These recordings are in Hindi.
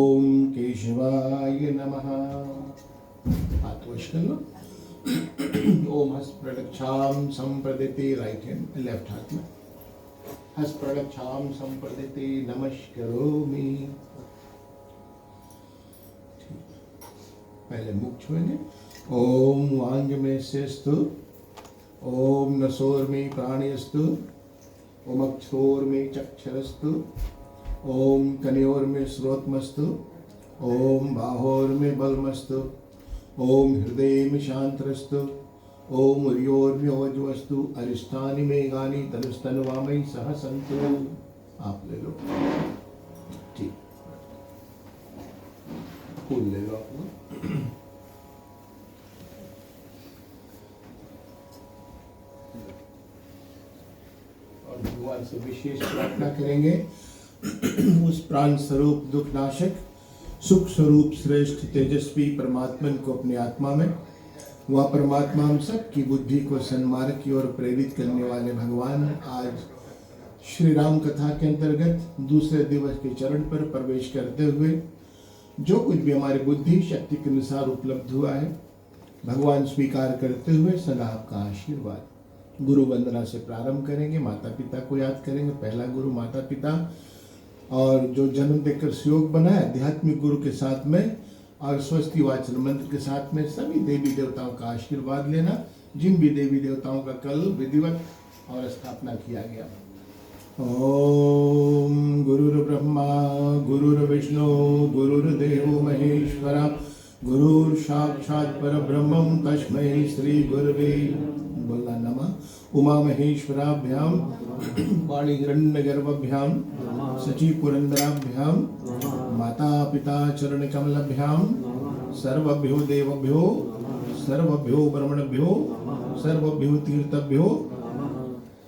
ओम केशवाय नमः। हाथ वश कर लो। ओम हस्त प्रदक्षाम संप्रदिते, राइट हैंड लेफ्ट हाथ में हस्त प्रदक्षाम संप्रदिते नमस्करोमि। पहले मुख छुएंगे। ओम वांग में शेस्तु, ओम नसोर में प्राणियस्तु, ओम अक्षोर में चक्षरस्तु, ओम कन्योर में श्रोतमस्तु, ओम बाहोर में बलमस्तु, ओम हृदय में शांतरस्तु, ओम उर्योर में वज्वस्तु, अरिष्ठानि में गानी तनुस्तनुवामयि सह सन्तु। आप ले लो। ठीक, फूल ले लो आप लोग। और भगवान से विशेष प्रार्थना करेंगे, उस प्राण स्वरूप दुख नाशक सुख स्वरूप श्रेष्ठ तेजस्वी परमात्मन को अपने आत्मा में, वह परमात्मा हम सबकी बुद्धि को सन्मार्ग की ओर प्रेरित करने वाले भगवान आज श्री राम कथा के अंतर्गत दूसरे दिवस के चरण पर प्रवेश करते हुए जो कुछ भी हमारी बुद्धि शक्ति के अनुसार उपलब्ध हुआ है भगवान स्वीकार करते हुए सदा आपका आशीर्वाद। गुरु वंदना से प्रारंभ करेंगे। माता पिता को याद करेंगे। पहला गुरु माता पिता, और जो जन्म देकर योग बना है आध्यात्मिक गुरु के साथ में, और स्वस्ति वाचन मंत्र के साथ में सभी देवी देवताओं का आशीर्वाद लेना, जिन भी देवी देवताओं का कल विधिवत और स्थापना किया गया। ओम गुरुर्ब्रह्मा गुरुर्विष्णु गुरुर्देवो महेश्वरा, गुरुर साक्षात् परब्रह्मं तस्मै श्री गुरवे बोलना नमः। उमा महेश्वराभ्याम वाणी हिरण्यगर्भाभ्यां सची पुरंदराभ्याम माता पिता चरण कमलभ्याम सर्वभ्यो देवभ्यो सर्वभ्यो ब्रह्मणभ्यो सर्वभ्यो तीर्थभ्यो।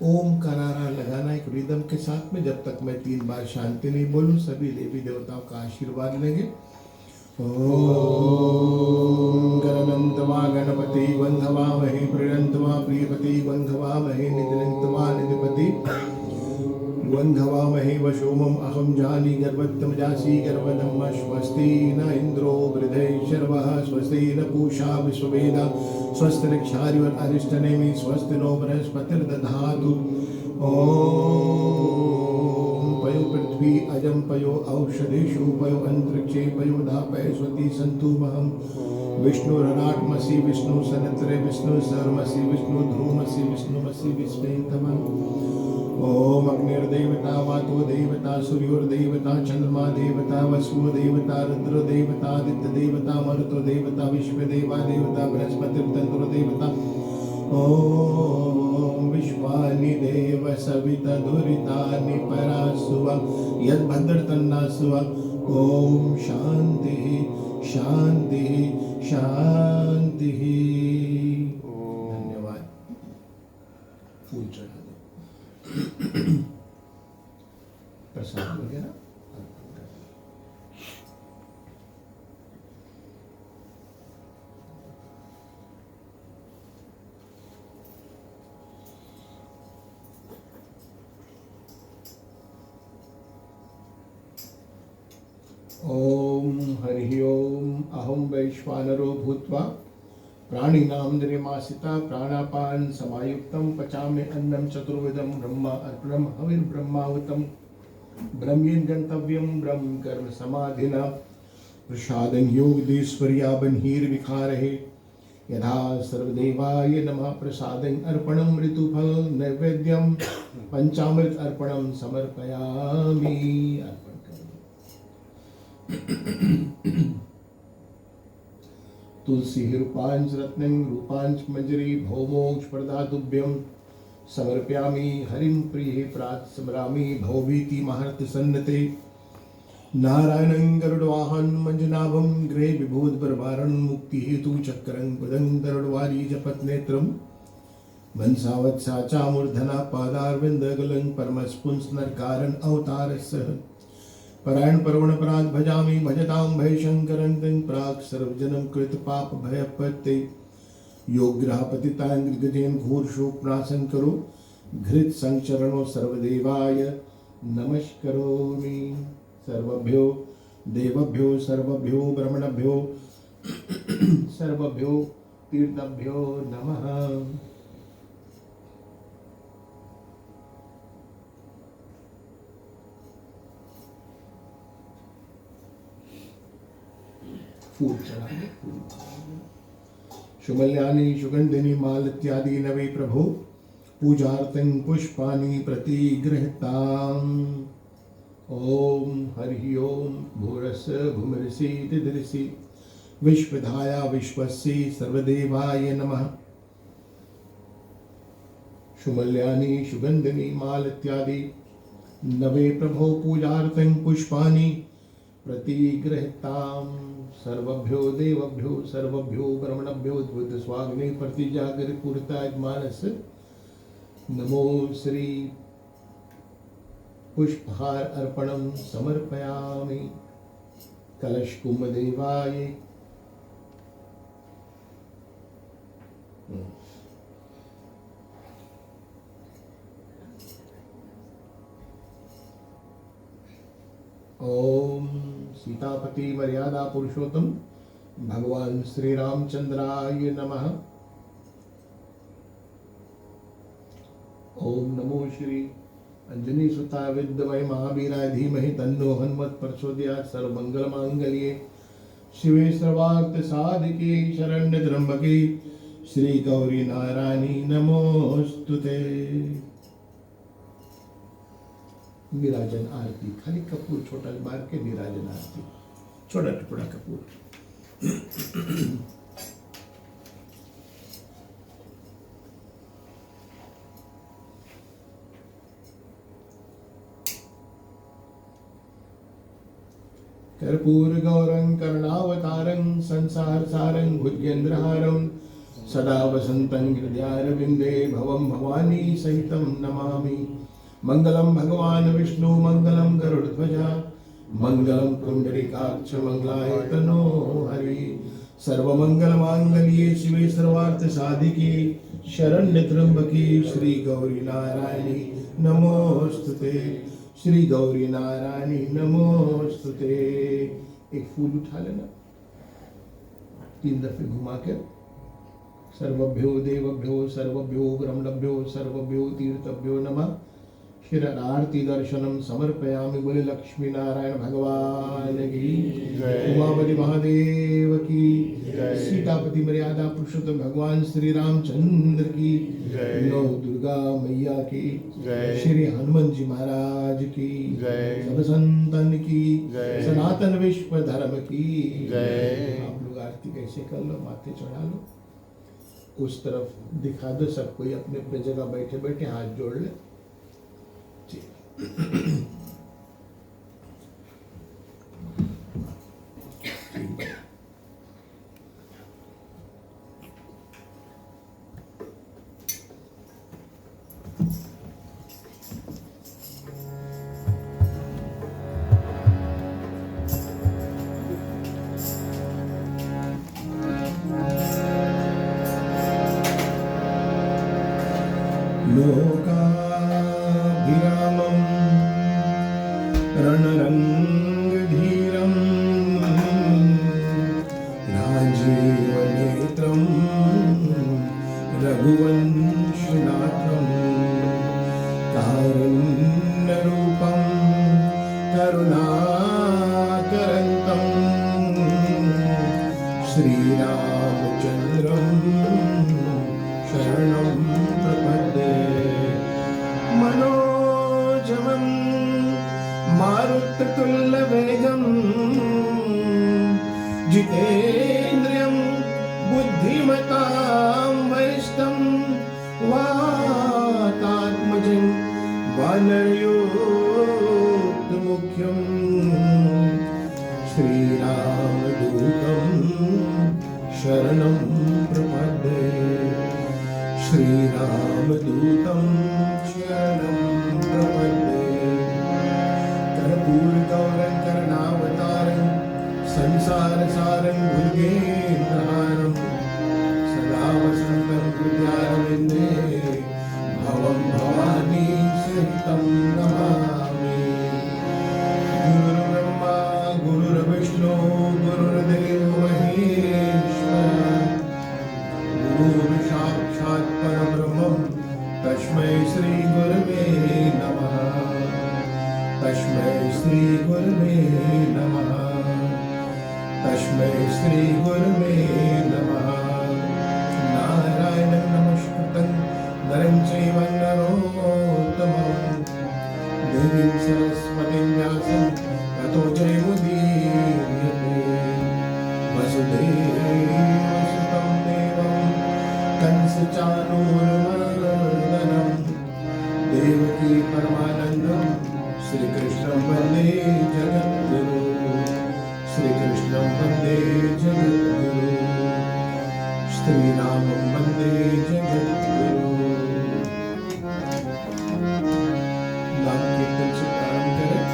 ओम का नारा लगाना एक रिदम के साथ में। जब तक मैं 3 बार शांति नहीं बोलूं सभी देवी देवताओं का आशीर्वाद लेंगे। ओम गणनंतवा गणपति वंदवामहे, प्रियंतवा प्रियपति वंदवामहे, निधिनंतवा निधिपति वंदवामहे, वशोमम अहम जानी गर्भत्तम जासी गर्भदम। स्वस्ति न इंद्रो वृधे शर्वः, स्वस्ति न पूषा विश्ववेदा, स्वस्ति नक्षारिवर अरिष्टनेमि, स्वस्ति नो बृहस्पतिर्दधातु। ओम पयो पृथ्वी अजम पयो औषधेषु पयो अंतरिक्षे पयो धापय स्वती सन्तु महम। विष्णुरराट्मसि विष्णु सनत्रे विष्णु सर्वमसि विष्णु ध्रुवमसि विष्णुमसि विस्मयन्तमः। ओम अग्निर्देवता वातो देवता सूर्योर्देवता चंद्रमा देवता वसु देवता रुद्र देवता आदित्य देवता मरुतो देवता विश्वदेवा देवता बृहस्पतिर्तंत्र देवता। ओम विश्वानि देव सविता दुरितानि परासुवा यद्भद्रतन्नासुवा। ओम शांति शांति शांति। धन्यवाद। फूल चढ़ा दो। प्रसाद वगैरह अर्पण कर। ओम हरि ओम। अहम वैश्वानरो भूत्वा प्राणिनां निर्मासिता प्राणापान समायुक्तं पचामि अन्नं चतुर्विधं ब्रह्म अर्पणं हविर्ब्रह्माहुतं। ब्रह्मेण गंतव्यं ब्रह्म कर्म समाधिना प्रसादं योगदीश्वर्या बन्हीर्विखारहे। यथा सर्वदेवाय नमः प्रसादं अर्पणं ऋतुफल नैवेद्यं पंचामृत अर्पणं समर्पयामि। अर्पण तुलसी रूपांच रत्नं रूपांच मंजरी भौमोक्ष प्रदातुभ्यं समर्पयामि। हरिं प्रिये प्रात स्मरामि भवभीति महर्त सन्नते। नारायणं गरुडवाहन मंजनाभं गृहे विभूत प्रभारण मुक्ति हेतु चक्रं पदं गरुडवारी जपत नेत्रं। वंशावत्सा चामूर्धना पादारविंदगलं परमस्पुंस नरकारण अवतारस्य। परायण परवण पराग भजामि भजतां भयशंकरं तं प्राक् सर्वजनं कृत पाप भयपते। योग्रह पतितां गजेन घोर शोक नाशं करो। घृत संचरणो सर्वदेवाय नमस्करोमि। सर्वभ्यो देवभ्यो सर्वभ्यो ब्रह्मणभ्यो सर्वभ्यो तीर्थभ्यो नमः। फूल चढ़ाएंगे। शुमल्यानि सुगंधिनी माल इत्यादि नवे प्रभो पूजार्थं पुष्पाणि प्रतिगृह्यताम्। ओम हरि ओम भूरस्य भूमर्षि तिदृषि विश्वधाया विश्वस्य सर्वदेवाय नमः। शुमल्यानि सुगंधिनी माल इत्यादि नवे प्रभो पूजार्थं पुष्पाणि प्रतिगृह्यताम्। सर्वभ्यो देवभ्यो सर्वभ्यो ब्रह्मणभ्यो द्वित स्वाग्ने प्रतिजागर पूर्ताय मानस नमो श्री पुष्पहार अर्पणम समर्पयामि कलश कुमदेवाय। ओम सीतापति मर्यादा पुरुषोत्तम भगवान श्री रामचंद्राय नमः। ओम नमो श्री अंजनी सुता विद्महे महावीराय धीमहि तन्नो हनुमत् प्रचोदयात्। सर्वमंगल मांगल्ये शिवे सर्वार्थ साधिके शरण्य त्र्यंबके श्री गौरी नारायणी नमोस्तुते। निराजन आरती खाली कपूर छोटा मार के निराजन आरती छोटा टुकड़ा कपूर। कर्पूर गौरं करुणावतारं संसार सारं भुजगेन्द्रहारं सदा वसन्तं हृदयारविन्दे भवं भवानी सहितं नमामि। मंगलम भगवान विष्णु मंगलम गरुड़ध्वजा मंगलम पुंडरीकाक्ष मंगलाय तनो हरि। सर्वमंगल मांगल्ये शिवे सर्वार्थ साधिके शरण्य त्र्यंबके श्री गौरी नारायणी नमोस्तुते। श्री गौरी नारायणी नमोस्तुते। एक फूल उठा लेना 3 दफे घुमा कर। सर्वभ्यो देवभ्यो सर्वभ्यो ब्रह्मणभ्यो सर्वभ्यो तीर्थभ्यो नमः। आरती दर्शनम समर्पयामि। बोले लक्ष्मी नारायण भगवान की जय। उमापति महादेव की जय। सीतापति मर्यादा पुरुषोत्तम भगवान श्री रामचंद्र की जय। नौ दुर्गा मैया की जय। श्री हनुमान जी महाराज की जय। सब संतन की जय। सनातन विश्व धर्म की जय। आप लोग आरती कैसे कर लो, माथे चढ़ा लो, उस तरफ दिखा दो। सब कोई अपने अपने जगह बैठे बैठे हाथ जोड़ ले। लोकाभिरामं रणरङ्गधीरं राजीवनेत्रं रघुवंशनाथं कारुण्यरूपं करुणाकरन्तं श्रीरामचन्द्रं शरणं प्रपद्ये। मनोजवं मारुततुल्यवेगं जितेन्द्रियं बुद्धिमतां वरिष्ठं वातात्मजं वानरयोक्तमुख्यं श्रीरामदूतं शरणं प्रपद्ये। श्रीरामदूतं शरणं प्रपद्ये। कर्पूरगौरं करुणावतारं संसारसारं भुजगेन्द्रहारं सदा वसन्तं हृदयारविन्दे भवं भवानी सहितं नमामि। गुरुर्ब्रह्मा गुरुर्विष्णु तस्मै श्री गुरुवे नमः। नारायणं नमस्कृतं नरं चैव नरोत्तमं देवीं सरस्वतीं व्यासं ततो जयमुदीरये। वसुदेवसुतं देवं कंसचाणूरमर्दनं देवकी परमानन्दं श्रीकृष्णं वन्दे जगद्गुरु। श्रीकृष्णं वन्दे जगद्गुरु। श्रीरामं वन्दे जगद्गुरु। नाम कीर्तन से प्रारंभ करें।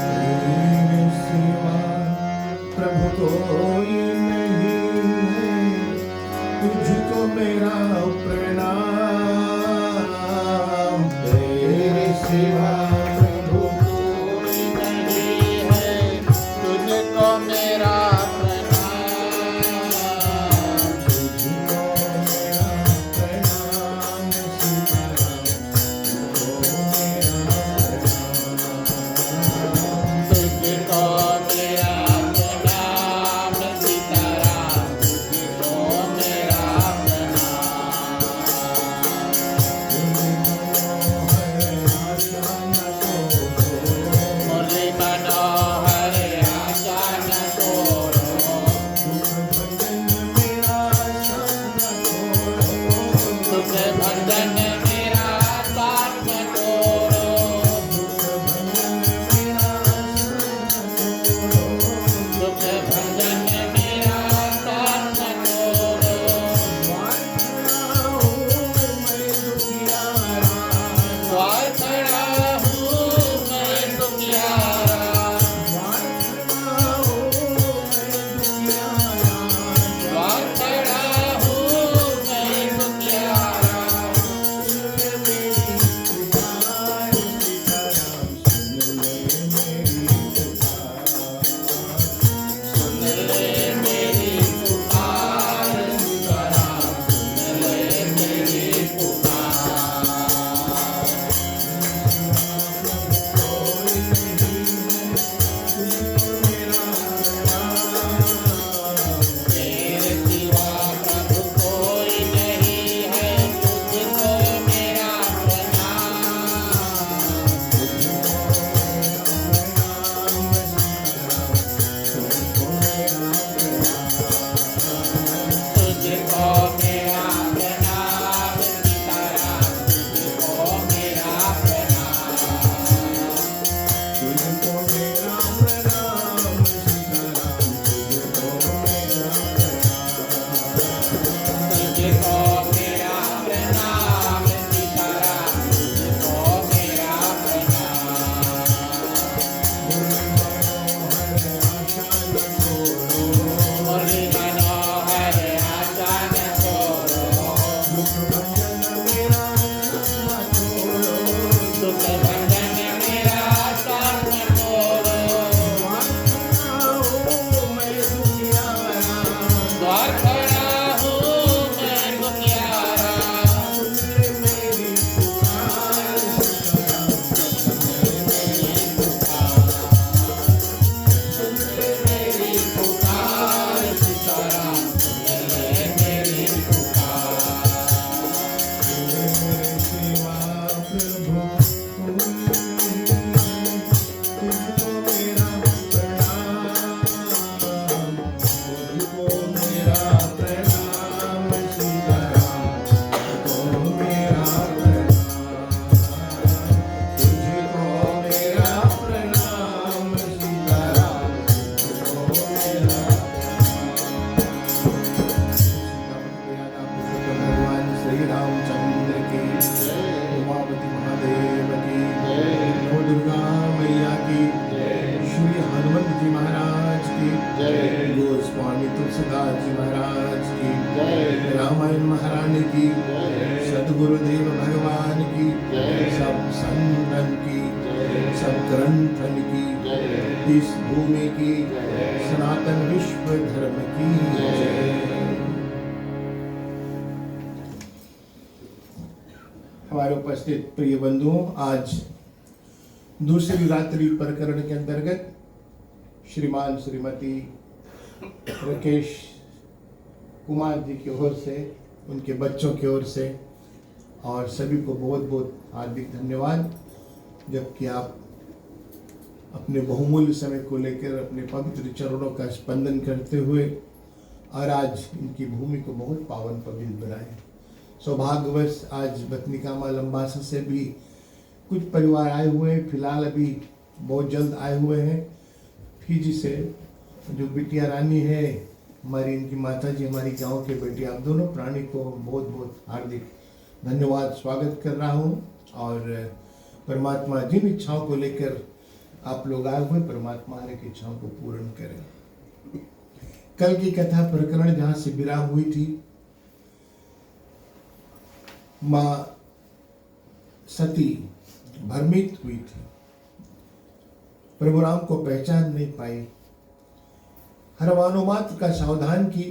तेरे सिवा प्रभु कोई नहीं है, तुझको मेरा प्रणाम। तेरे सिवा रामायण महारानी की, सदगुरुदेव भगवान की, सब संतन की, सब ग्रंथन की, इस भूमि की, सनातन विश्व धर्म की जय। हमारे उपस्थित प्रिय बंधुओं, आज दूसरी रात्रि प्रकरण के अंतर्गत श्रीमान श्रीमती राकेश कुमार जी की ओर से, उनके बच्चों की ओर से, और सभी को बहुत बहुत हार्दिक धन्यवाद, जबकि आप अपने बहुमूल्य समय को लेकर अपने पवित्र चरणों का स्पंदन करते हुए और आज इनकी भूमि को बहुत पावन पवित्र बनाए। सौभाग्यवश आज बतनिकामा लंबासा से भी कुछ परिवार आए हुए हैं, फिलहाल अभी बहुत जल्द आए हुए हैं। फिजी से जो बिटिया रानी है हमारी, इनकी माता जी, हमारी गांव के बेटी, आप दोनों प्राणी को बहुत बहुत हार्दिक धन्यवाद स्वागत कर रहा हूं। और परमात्मा जिन इच्छाओं को लेकर आप लोग आए हुए, परमात्मा हर एक इच्छाओं को पूर्ण करें। कल की कथा प्रकरण जहां से विराम हुई थी, मां सती भ्रमित हुई थी, प्रभु राम को पहचान नहीं पाई, हर मानोमात्र का सावधान की,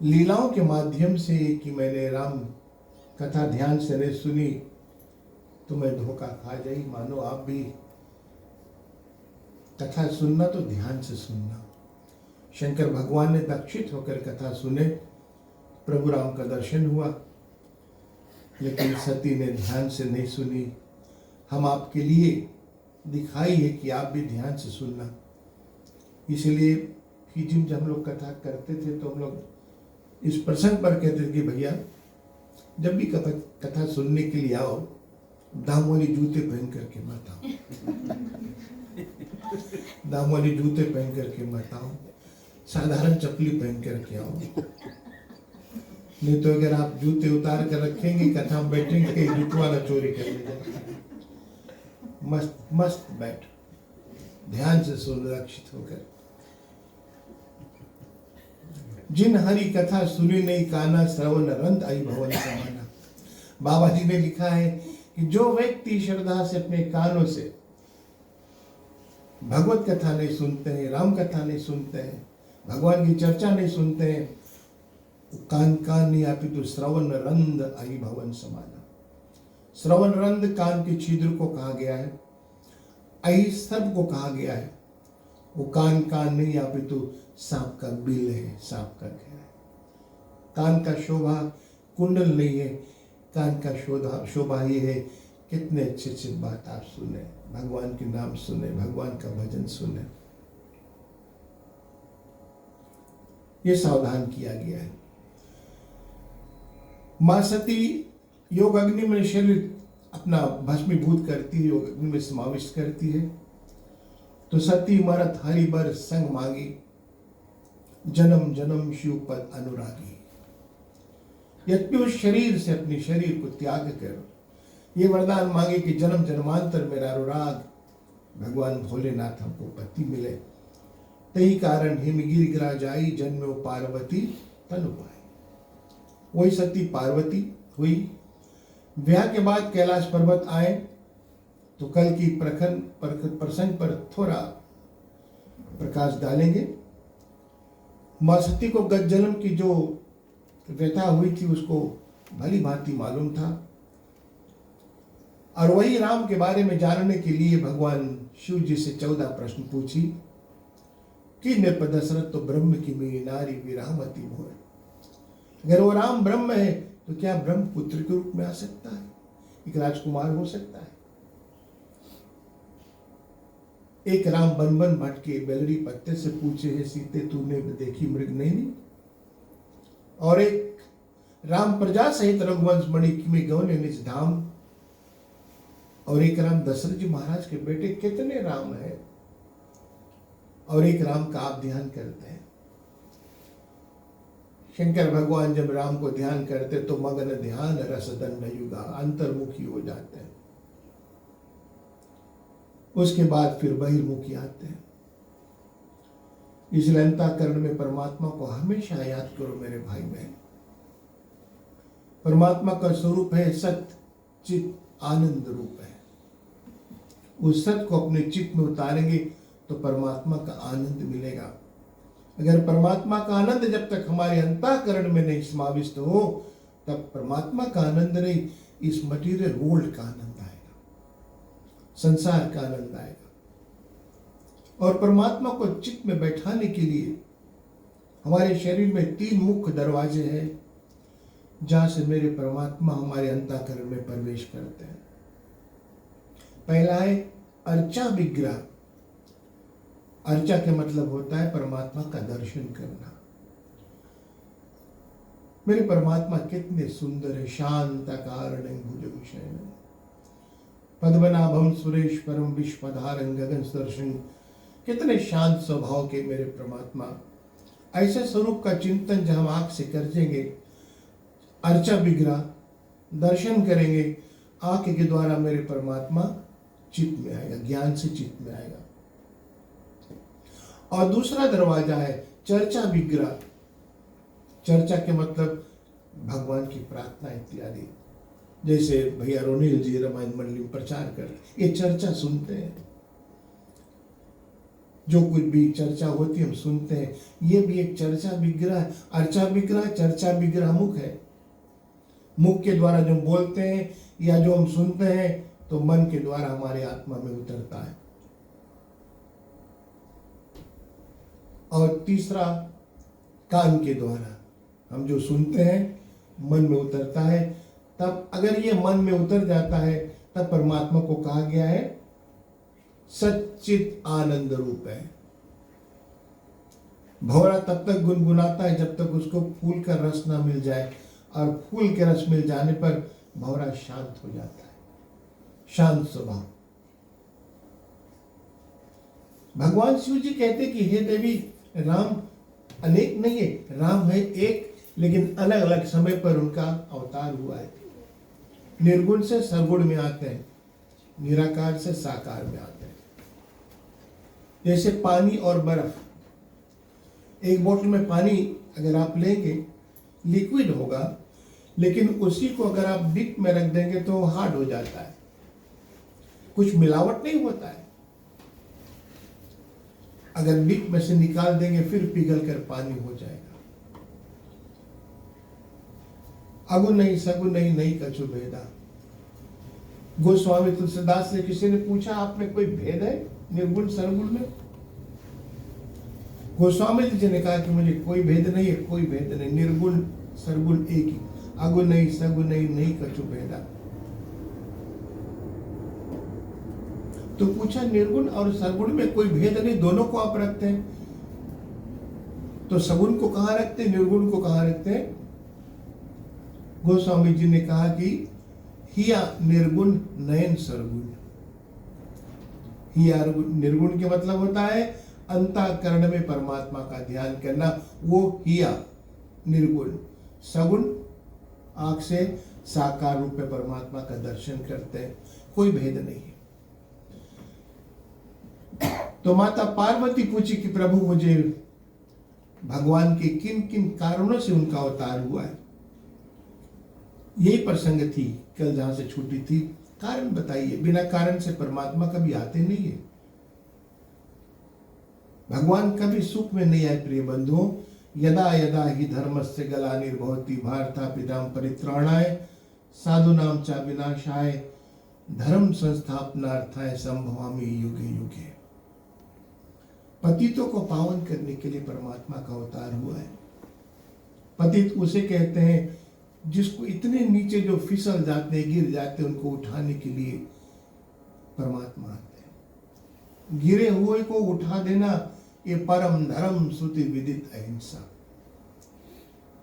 लीलाओं के माध्यम से कि मैंने राम कथा ध्यान से नहीं सुनी तो मैं धोखा खा जाई। मानो आप भी कथा सुनना तो ध्यान से सुनना। शंकर भगवान ने दक्षित होकर कथा सुने, प्रभु राम का दर्शन हुआ, लेकिन सती ने ध्यान से नहीं सुनी। हम आपके लिए दिखाई है कि आप भी ध्यान से सुनना। इसलिए फिजी में जब हम लोग कथा करते थे तो हम लोग इस प्रसंग पर कहते थे कि भैया जब भी कथा सुनने के लिए आओ, दाम वाली जूते पहन करके मत आओ। दाम वाली जूते पहन करके मत आओ, साधारण चप्पली पहन करके आओ। नहीं तो अगर आप जूते उतार कर रखेंगे, कथा में बैठेंगे, जूते वाला चोरी कर ले जाएगा। मस्त मस्त बैठ, ध्यान से सुन, रक्षित होकर। जिन हरि कथा सुनी नहीं काना, श्रवण रंत आई भवन समाना। बाबा जी ने लिखा है कि जो व्यक्ति श्रद्धा से अपने कानों से भगवत कथा नहीं सुनते हैं, राम कथा नहीं सुनते हैं, भगवान की चर्चा नहीं सुनते हैं, कान कान नहीं आपी तो श्रवण रंद आई भवन समाना। श्रवण रंद कान के छिद्र को कहा गया है, आई सर्प को कहा गया है। वो कान कान नहीं आपी तो सांप का बिल है, सांप का घेरा है। कान का शोभा कुंडल नहीं है, कान का शोभा ये है कितने अच्छे अच्छे बात आप सुने, भगवान के नाम सुने, भगवान का भजन सुने। ये सावधान किया गया है। मां सती योग अग्नि में शरीर अपना भस्मीभूत करती है, योग अग्नि में समाविष्ट करती है। तो सती मरत हरि बर संग मांगी, जन्म जन्म शिव पद अनुरागी। यद्यपि उस शरीर से अपने शरीर को त्याग कर ये वरदान मांगे कि जन्म जन्मांतर मेरा अनुराग भगवान भोलेनाथ हमको पति मिले। तही कारण हिमगिर गिरा जाई, जन्मो पार्वती तनु पाई। वही सती पार्वती हुई। ब्याह के बाद कैलाश पर्वत आए तो कल की प्रसंग पर थोड़ा प्रकाश डालेंगे। मां सती को गत जन्म की जो व्यथा हुई थी उसको भली भांति मालूम था, और वही राम के बारे में जानने के लिए भगवान शिव जी से 14 प्रश्न पूछी कि ने दशरथ तो ब्रह्म की मेरी नारी विरामती मोर। अगर वो राम ब्रह्म है तो क्या ब्रह्म पुत्र के रूप में आ सकता है, एक राजकुमार हो सकता है? एक राम बन बन भटके बेलड़ी पत्ते से पूछे है सीते तूने देखी मृग नहीं। और एक राम प्रजा सहित रघुवंश मणि में गौने निज धाम। और एक राम दशरथ जी महाराज के बेटे, कितने राम है। और एक राम का आप ध्यान करते हैं। शंकर भगवान जब राम को ध्यान करते तो मगन ध्यान रस दंड युगा, अंतर्मुखी हो जाते हैं। उसके बाद फिर बहिर्मुखी आते हैं। इसलिए अंतःकरण में परमात्मा को हमेशा याद करो मेरे भाई बहन। परमात्मा का स्वरूप है सत्य चित आनंद रूप है। उस सत्य को अपने चित्त में उतारेंगे तो परमात्मा का आनंद मिलेगा। अगर परमात्मा का आनंद जब तक हमारे अंतःकरण में नहीं समाविष्ट हो तब परमात्मा का आनंद नहीं, इस मटीरियल वर्ल्ड का आनंद आएगा, संसार का आनंद आएगा। और परमात्मा को चित्त में बैठाने के लिए हमारे शरीर में 3 मुख्य दरवाजे हैं जहां से मेरे परमात्मा हमारे अंतःकरण में प्रवेश करते हैं। पहला है अर्चा विग्रह। अर्चा के मतलब होता है परमात्मा का दर्शन करना। मेरे परमात्मा कितने सुंदर है। शांताकारं भुजगशयनं पद्मनाभं सुरेश परम विश्वधारं गगन दर्शन। कितने शांत स्वभाव के मेरे परमात्मा। ऐसे स्वरूप का चिंतन जब हम आंख से करेंगे, अर्चा विग्रह दर्शन करेंगे, आंख के द्वारा मेरे परमात्मा चित्त में आएगा, ज्ञान से चित्त में आएगा। और दूसरा दरवाजा है चर्चा विग्रह। चर्चा के मतलब भगवान की प्रार्थना इत्यादि। जैसे भैया रोनिल जी रामायण मंडली में प्रचार कर, ये चर्चा सुनते हैं, जो कुछ भी चर्चा होती है हम सुनते हैं। ये भी एक चर्चा विग्रह है। अर्चा विग्रह, चर्चा विग्रह मुख है। मुख के द्वारा जो बोलते हैं या जो हम सुनते हैं तो मन के द्वारा हमारे आत्मा में उतरता है। और तीसरा कान के द्वारा हम जो सुनते हैं मन में उतरता है। तब अगर ये मन में उतर जाता है तब परमात्मा को कहा गया है सच्चित आनंद रूप है। भौरा तब तक गुनगुनाता है जब तक उसको फूल का रस ना मिल जाए, और फूल के रस मिल जाने पर भौरा शांत हो जाता है, शांत स्वभाव। भगवान शिव जी कहते कि हे देवी, राम अनेक नहीं है, राम है एक, लेकिन अलग अलग समय पर उनका अवतार हुआ है। निर्गुण से सरगुण में आते हैं, निराकार से साकार में आते हैं। जैसे पानी और बर्फ। एक बोतल में पानी अगर आप लेंगे लिक्विड होगा, लेकिन उसी को अगर आप डिप में रख देंगे तो हार्ड हो जाता है, कुछ मिलावट नहीं होता है। अगर डिप में से निकाल देंगे फिर पिघल कर पानी हो जाएगा। अगुन नहीं सगुन नहीं, नहीं कछु भेदा। गोस्वामी तुलसीदास से किसी ने पूछा आप में कोई भेद है निर्गुण सरगुण में? गोस्वामी जी ने कहा कि मुझे कोई भेद नहीं है, कोई भेद नहीं, निर्गुण सरगुण एक ही। अगुण नहीं सगुण नहीं, नहीं कछु भेदा। तो पूछा निर्गुण और सरगुण में कोई भेद नहीं, दोनों को आप रखते हैं, तो सगुण को कहां रखते हैं, निर्गुण को कहां रखते हैं? गोस्वामी जी ने कहा कि हिया निर्गुण नयन सरगुण। हिया निर्गुण के मतलब होता है अंतःकरण में परमात्मा का ध्यान करना, वो हिया निर्गुण। सगुण आंख से साकार रूप में परमात्मा का दर्शन करते हैं, कोई भेद नहीं है। तो माता पार्वती पूछी कि प्रभु मुझे भगवान के किन किन कारणों से उनका अवतार हुआ है। यही प्रसंग थी कल जहां से छूटी थी। कारण बताइए, बिना कारण से परमात्मा कभी आते नहीं है। भगवान कभी सुख में नहीं आए प्रिय बंधुओं। यदा यदा ही धर्मस्य ग्लानिर्भवति भारतापितां परित्राणाय साधूनां च विनाशाय धर्म संस्थापनार्थाय संभवामि युगे युगे। पतितों को पावन करने के लिए परमात्मा का अवतार हुआ है। पतित उसे कहते हैं जिसको इतने नीचे जो फिसल जाते हैं, गिर जाते हैं, उनको उठाने के लिए परमात्मा आते हैं। गिरे हुए को उठा देना ये परम धर्म श्रुति विदित अहिंसा।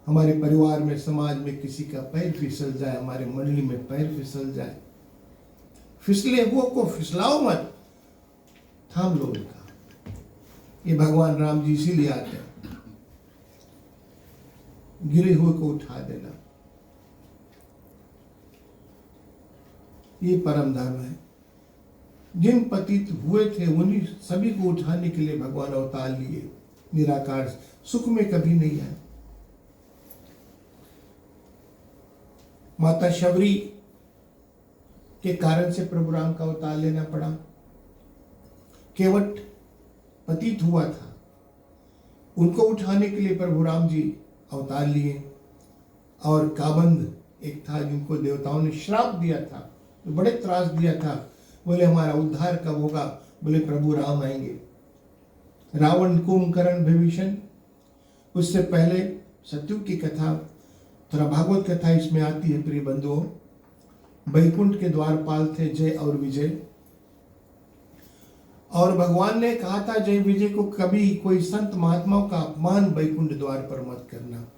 हमारे परिवार में, समाज में किसी का पैर फिसल जाए, हमारे मंडली में पैर फिसल जाए, फिसले हुए को फिसलाओ मत, थाम लो उनका। ये भगवान राम जी इसीलिए आते हैं, गिरे हुए को उठा देना, ये परम धर्म है। जिन पतित हुए थे उन्हीं सभी को उठाने के लिए भगवान अवतार लिए। निराकार सुख में कभी नहीं आए। माता शबरी के कारण से प्रभु राम का अवतार लेना पड़ा। केवट पतित हुआ था, उनको उठाने के लिए प्रभु राम जी अवतार लिए। और काबंद एक था जिनको देवताओं ने श्राप दिया था, तो बड़े त्रास दिया था। बोले हमारा उद्धार कब होगा? बोले प्रभु राम आएंगे। रावण, कुंभकर्ण, विभीषण। उससे पहले सतयुग की कथा, थोड़ा भागवत कथा इसमें आती है प्रिय बंधुओं। वैकुंठ के द्वारपाल थे जय और विजय, और भगवान ने कहा था जय विजय को कभी कोई संत महात्माओं का अपमान वैकुंठ द्वार पर मत करना।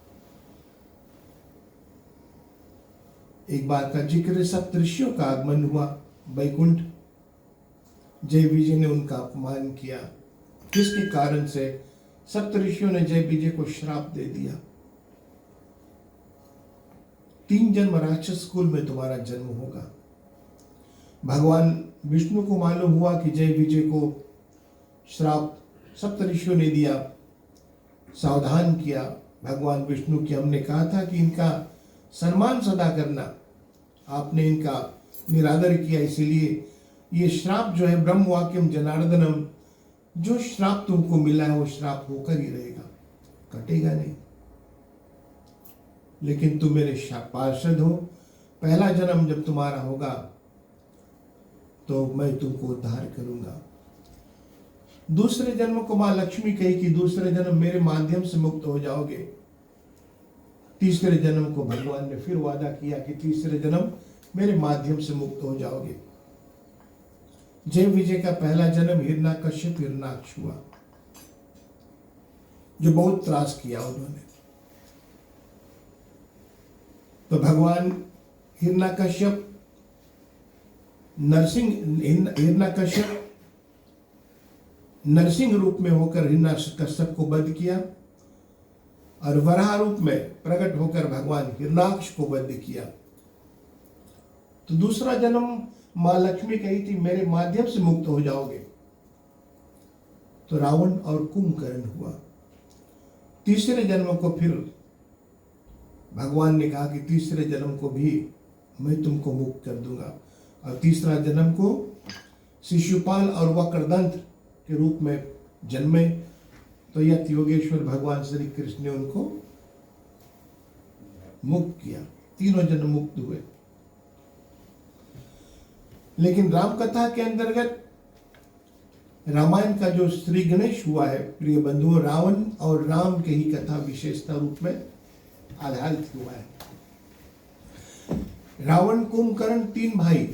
एक बार का जिक्र, सप्तऋषियों का आगमन हुआ वैकुंठ। जय विजय ने उनका अपमान किया, जिसके कारण से सप्तऋषियों ने जय विजय को श्राप दे दिया। 3 जन्म राक्षस कुल में तुम्हारा जन्म होगा। भगवान विष्णु को मालूम हुआ कि जय विजय को श्राप सप्तऋषियों ने दिया, सावधान किया भगवान विष्णु की। हमने कहा था कि इनका सम्मान सदा करना, आपने इनका निरादर किया, इसीलिए ये श्राप जो है ब्रह्म वाक्यम जनार्दनम, जो श्राप तुमको मिला है वो श्राप होकर ही रहेगा, कटेगा नहीं। लेकिन तुम मेरे पार्षद हो, पहला जन्म जब तुम्हारा होगा तो मैं तुमको उद्धार करूंगा। दूसरे जन्म को मां लक्ष्मी कही कि दूसरे जन्म मेरे माध्यम से मुक्त हो जाओगे। तीसरे जन्म को भगवान ने फिर वादा किया कि तीसरे जन्म मेरे माध्यम से मुक्त हो जाओगे। जय विजय का पहला जन्म हिरण्यकश्यप हिरण्याक्ष हुआ, जो बहुत त्रास किया उन्होंने। तो भगवान हिरण्यकश्यप हिरण्यकश्यप नरसिंह रूप में होकर हिरण्यकश्यप को वध किया, और वराह रूप में प्रकट होकर भगवान हिरण्याक्ष को वध किया। तो दूसरा जन्म मां लक्ष्मी कही थी मेरे माध्यम से मुक्त हो जाओगे, तो रावण और कुंभकर्ण हुआ। तीसरे जन्म को फिर भगवान ने कहा कि तीसरे जन्म को भी मैं तुमको मुक्त कर दूंगा, और तीसरा जन्म को शिशुपाल और वक्रदंत के रूप में जन्मे। तो यह योगेश्वर भगवान श्री कृष्ण ने उनको मुक्त किया, तीनों जन्म मुक्त हुए। लेकिन राम कथा के अंतर्गत रामायण का जो श्री गणेश हुआ है प्रिय बंधुओं, रावण और राम के ही कथा विशेषता रूप में आधारित हुआ है। रावण, कुंभकर्ण 3 भाई।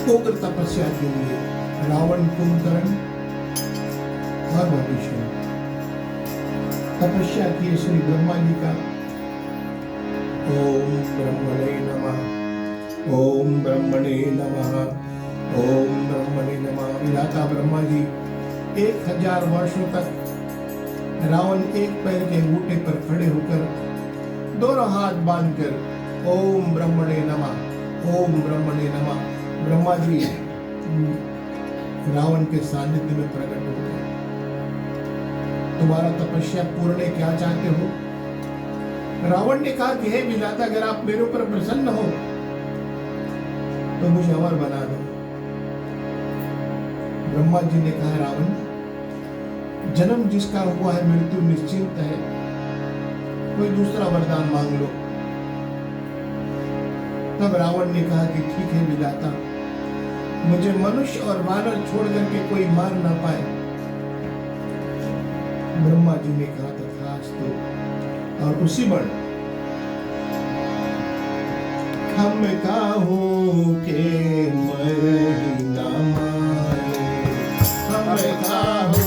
उग्र तपस्या के लिए रावण, कुंभकर्ण और विभीषण तपस्या किए श्री ब्रह्मा जी का। ओम ब्रह्मणे नमः, ओम ब्रह्मणे नमः, ओम ब्रह्मणे नमः। विधाता ब्रह्मा जी 1000 वर्षों तक रावण एक पैर के अंगूठे पर खड़े होकर दोनों हाथ बांधकर ओम ब्रह्मणे नमः, ओम ब्रह्मणे नमः। ब्रह्मा जी रावण के सानिध्य में प्रकट हो गए। तुम्हारा तपस्या पूर्ण क्या चाहते हो? रावण ने कहा कि हे विधाता, अगर आप मेरे ऊपर प्रसन्न हो तो मुझे अमर बना दो। ब्रह्मा जी ने कहा रावण, जन्म जिसका हुआ है मृत्यु निश्चिंत है, कोई दूसरा वरदान मांग लो। तब रावण ने कहा कि ठीक है विधाता, मुझे मनुष्य और वानर छोड़ करके कोई मार ना पाए। ब्रह्मा जी ने कहा तथास्तु, और उसी वर्ण हम काहू के मरहि न मारे, हम काहू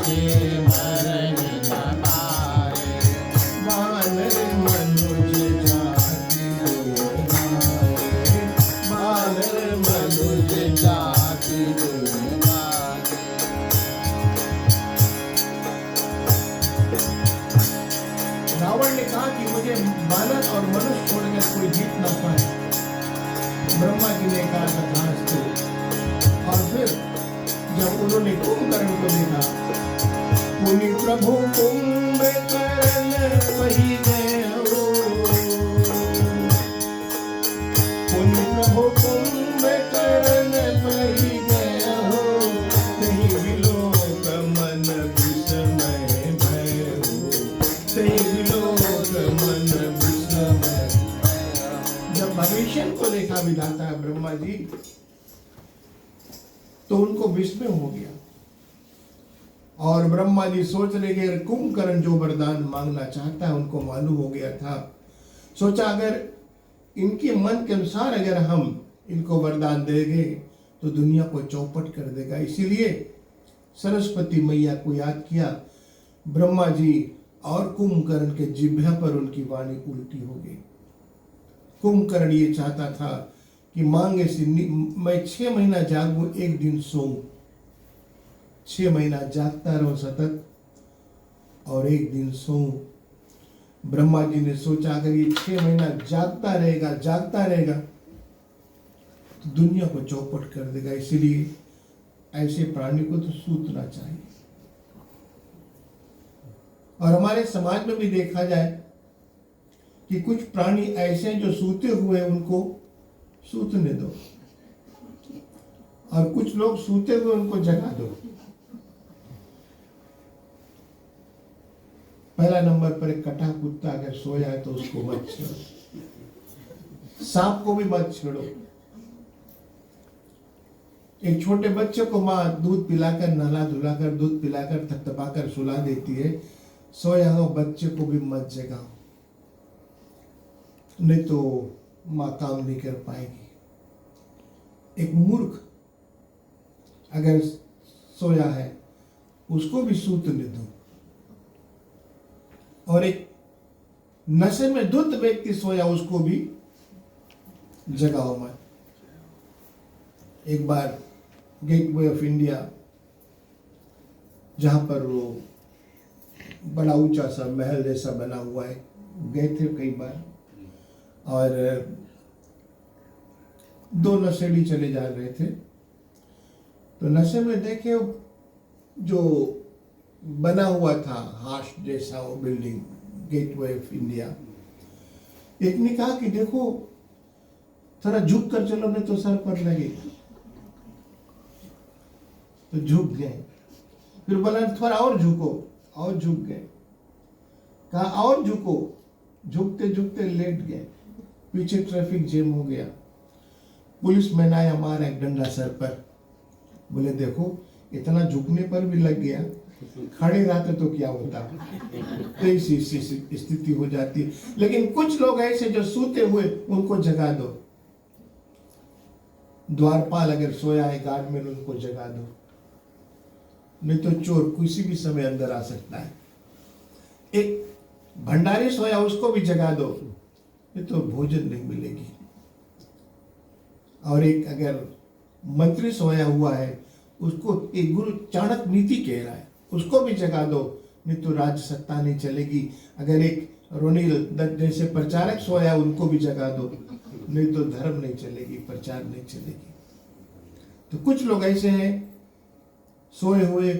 के मरहि न मारे, वानर मनुज जाति मारे, वानर मनुज जाति मारे। रावण ने कहा कि मुझे वानर और मनुष्य छोड़कर कोई जीत न पाए। ब्रह्मा जी ने कहा तथास्तु, और फिर जब उन्होंने कुंभकर्ण को देखा, पुनि प्रभु कुंभकर्ण वही गए हो, पुनि प्रभु कुंभकर्ण वही गए हो, नहीं विलोक मन विस्मय भय हो, नहीं विलोक मन विस्मय। जब भविष्य को देखा विधाता ब्रह्मा जी, तो उनको विस्मय हो गया और ब्रह्मा जी सोच रहे कि कुंभकर्ण जो वरदान मांगना चाहता है उनको मालूम हो गया था। सोचा अगर इनके मन के अनुसार अगर हम इनको वरदान देंगे तो दुनिया को चौपट कर देगा। इसीलिए सरस्वती मैया को याद किया। ब्रह्मा जी और कुंभकर्ण के जिह्वा पर उनकी वाणी उल्टी हो गई। कुंभकर्ण ये चाहता था कि मांगे से मैं 6 महीना जागूं, एक दिन सोऊं। 6 महीना जागता रहो सतत और एक दिन सोऊं। ब्रह्मा जी ने सोचा अगर ये 6 महीना जागता रहेगा तो दुनिया को चौपट कर देगा। इसीलिए ऐसे प्राणी को तो सूतना चाहिए। और हमारे समाज में भी देखा जाए कि कुछ प्राणी ऐसे हैं जो सूते हुए उनको सूतने दो और कुछ लोग सूते हुए उनको जगा दो। पहला नंबर पर एक कटा कुत्ता अगर सोया है तो उसको मत छेड़ो, सांप को भी मत छेड़ो। एक छोटे बच्चे को माँ दूध पिलाकर, नहला धुलाकर, दूध पिलाकर, थपथपाकर सुला देती है। सोया हो बच्चे को भी मत जगाओ, नहीं तो माँ काम नहीं कर पाएगी। एक मूर्ख अगर सोया है उसको भी सूतने दो। और एक नशे में धुत व्यक्ति सोया उसको भी जगाओ मत। एक बार गेटवे ऑफ इंडिया, जहां पर वो बड़ा ऊंचा सा महल जैसा बना हुआ है, गए थे कई बार और 2 नशेड़ी चले जा रहे थे। तो नशे में देखे जो बना हुआ था हाश जैसा वो बिल्डिंग, गेटवे ऑफ इंडिया। एक ने कहा कि देखो थोड़ा झुक कर चलो नहीं तो सर पर लगेगा। तो झुक गए। फिर बोला थोड़ा और झुको, और झुक गए। कहा और झुको, झुकते झुकते लेट गए। पीछे ट्रैफिक जैम हो गया। पुलिस मैन आया, मारा एक डंडा सर पर। बोले देखो इतना झुकने पर भी लग गया, खड़े रहते तो क्या होता। तो ऐसी स्थिति हो जाती। लेकिन कुछ लोग ऐसे जो सूते हुए उनको जगा दो। द्वारपाल अगर सोया है गार्डमैन उनको जगा दो, नहीं तो चोर किसी भी समय अंदर आ सकता है। एक भंडारी सोया उसको भी जगा दो, नहीं तो भोजन नहीं मिलेगी। और एक अगर मंत्री सोया हुआ है उसको एक गुरु चाणक्य नीति कह रहा है, उसको भी जगा दो, नहीं तो राज्य सत्ता नहीं चलेगी। अगर एक रोनिल दत्त जैसे प्रचारक सोया उनको भी जगा दो, नहीं तो धर्म नहीं चलेगी, प्रचार नहीं चलेगी। तो कुछ लोग ऐसे हैं सोए हुए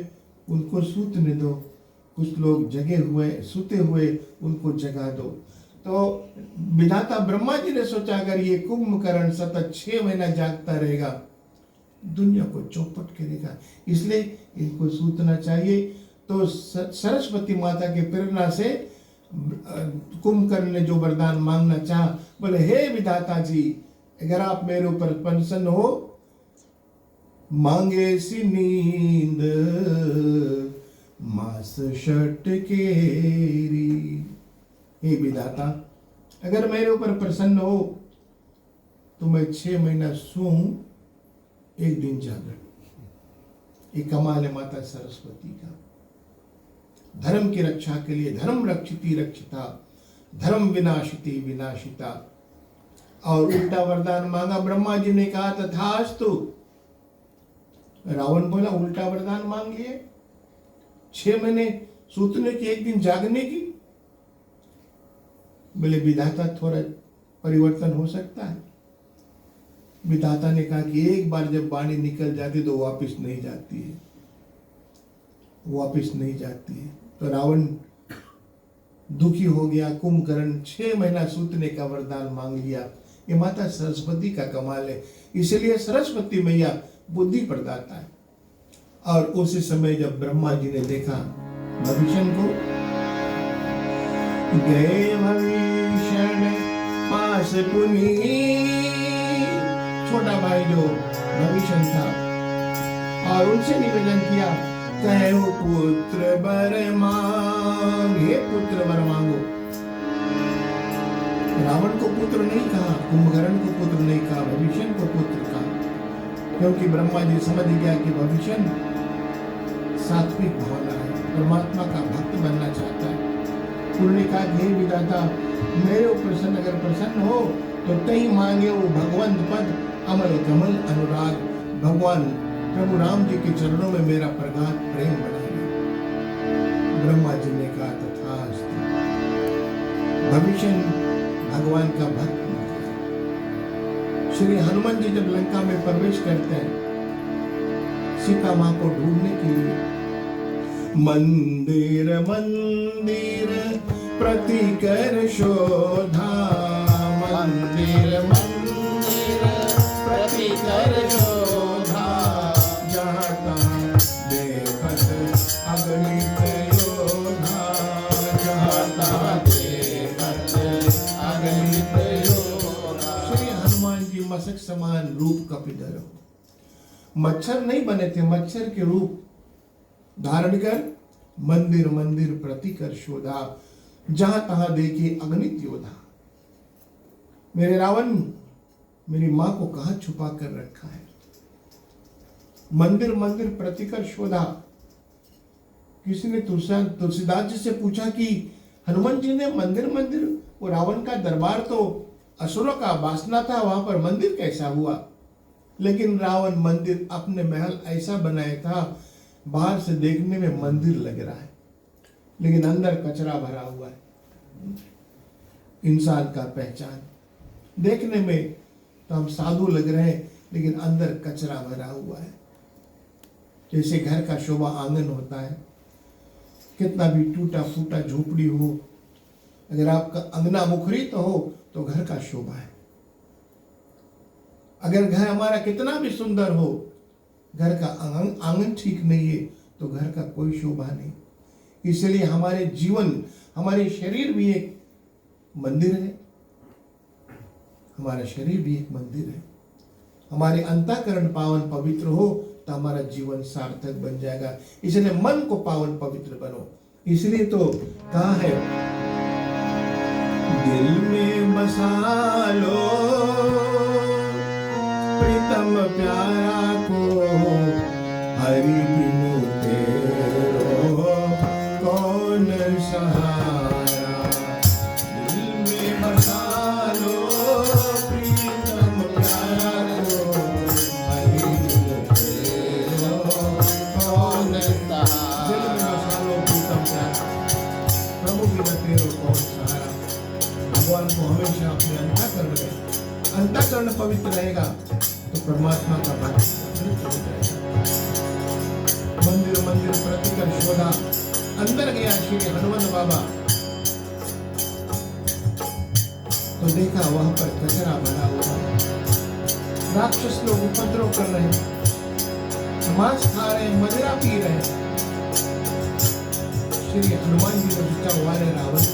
उनको सूतने दो, कुछ लोग जगे हुए सूते हुए उनको जगा दो। तो विधाता ब्रह्मा जी ने सोचा अगर ये कुंभकर्ण सतत 6 महीना जागता रहेगा दुनिया को चौपट करेगा, इसलिए इनको सूतना चाहिए। तो सरस्वती माता के प्रेरणा से कुंभकर्ण ने जो वरदान मांगना चाहा, बोले हे विधाता जी अगर आप मेरे ऊपर प्रसन्न हो, मांगे सी नींद मास षट केरी। हे विधाता अगर मेरे ऊपर प्रसन्न हो तो मैं 6 महीना सोऊं, एक दिन जागर। ये कमाल है माता सरस्वती का। धर्म की रक्षा के लिए धर्म रक्षिति रक्षिता, धर्म विनाशिति विनाशिता। और उल्टा वरदान मांगा ब्रह्मा जी ने, कहा तथास्तु। रावण बोला उल्टा वरदान मांग लिए, 6 महीने सूतने की, एक दिन जागने की। बोले विधाता थोड़ा परिवर्तन हो सकता है। विधाता ने कहा कि एक बार जब वाणी निकल जाती तो वापस नहीं जाती है, वापस नहीं जाती है। तो रावण दुखी हो गया। कुंभकर्ण 6 महीना सूतने का वरदान मांग लिया। ये माता सरस्वती का कमाल है। इसलिए सरस्वती मैया बुद्धि प्रदाता है। और उसी समय जब ब्रह्मा जी ने देखा भविष्य को, गए भविष्य पास पुनी। छोटा भाई जो भविष्य था और उनसे निवेदन किया, कहो पुत्र वर मांग, हे पुत्र वर मांगो। रावण को पुत्र नहीं कहा, कुंभकर्ण को पुत्र नहीं कहा, भविष्य को पुत्र कहा, क्योंकि ब्रह्मा जी समझ गया कि भविष्य सात्विक भावना है, परमात्मा का भक्त बनना चाहता है। उन्होंने कहा, हे विधाता, मेरे ऊपर अगर प्रसन्न हो तो कहीं मांगे वो भगवंत पद, अमल कमल अनुराग। भगवान प्रभु राम जी के चरणों में मेरा प्रगाढ़ प्रेम बना है। ब्रह्मा जी ने कहा, तथास्तु। भविष्य भगवान का भक्त। श्री हनुमान जी जब लंका में प्रवेश करते हैं सीता मां को ढूंढने के लिए, मंदिर मंदिर प्रतिकर शोधा, मंदिर मंदिर प्रतिकर शोधा, जहाँ तहाँ देखत अगणित योधा, जहाँ तहाँ देखत अगणित योधा। श्री हनुमान जी मशक समान रूप कपिधर हो, मच्छर नहीं बने थे, मच्छर के रूप धारण कर मंदिर मंदिर प्रतिकर शोधा, जहां तहां देखे अगणित योधा। मेरे रावण मेरी मां को कहां छुपा कर रखा है। मंदिर मंदिर प्रतिकर शोधा। किसी ने तुलसीदास जी से पूछा कि हनुमान जी ने मंदिर मंदिर, वो रावण का दरबार तो असुरों का वासना था, वहां पर मंदिर कैसा हुआ। लेकिन रावण मंदिर अपने महल ऐसा बनाया था, बाहर से देखने में मंदिर लग रहा है लेकिन अंदर कचरा भरा हुआ है। इंसान का पहचान, देखने में तो हम साधु लग रहे हैं लेकिन अंदर कचरा भरा हुआ है। जैसे घर का शोभा आंगन होता है, कितना भी टूटा फूटा झोपड़ी हो, अगर आपका अंगना मुखरित हो तो घर का शोभा है। अगर घर हमारा कितना भी सुंदर हो, घर का आंगन ठीक नहीं है तो घर का कोई शोभा नहीं। इसलिए हमारे जीवन, हमारे शरीर भी एक मंदिर है, हमारा शरीर भी एक मंदिर है। हमारे अंतःकरण पावन पवित्र हो तो हमारा जीवन सार्थक बन जाएगा। इसलिए मन को पावन पवित्र बनो। इसलिए तो कहा है, दिल में बसा लो प्रीतम प्यारा को, हरि बिनु तेरो कौन सहारा। दिल में बसा लो प्रीतम प्यारा को, हरि बिनु तेरो कौन सहारा। दिल में बसा लो प्रीतम प्यारा, प्रभु बिनु तेरो कौन सहारा। भगवान को हमेशा अपने अंतःकरण पवित्र रहेगा तो परमात्मा का भक्त हो जाएगा। मंदिर मंदिर प्रतिकर शोधा। अंदर गया श्री हनुमान बाबा तो देखा वहां पर कचरा भरा हुआ है। राक्षस लोग उपद्रव कर रहे हैं, मांस खा रहे हैं, मदिरा पी रहे हैं। श्री हनुमान जी ने सोचा, वाले रावण,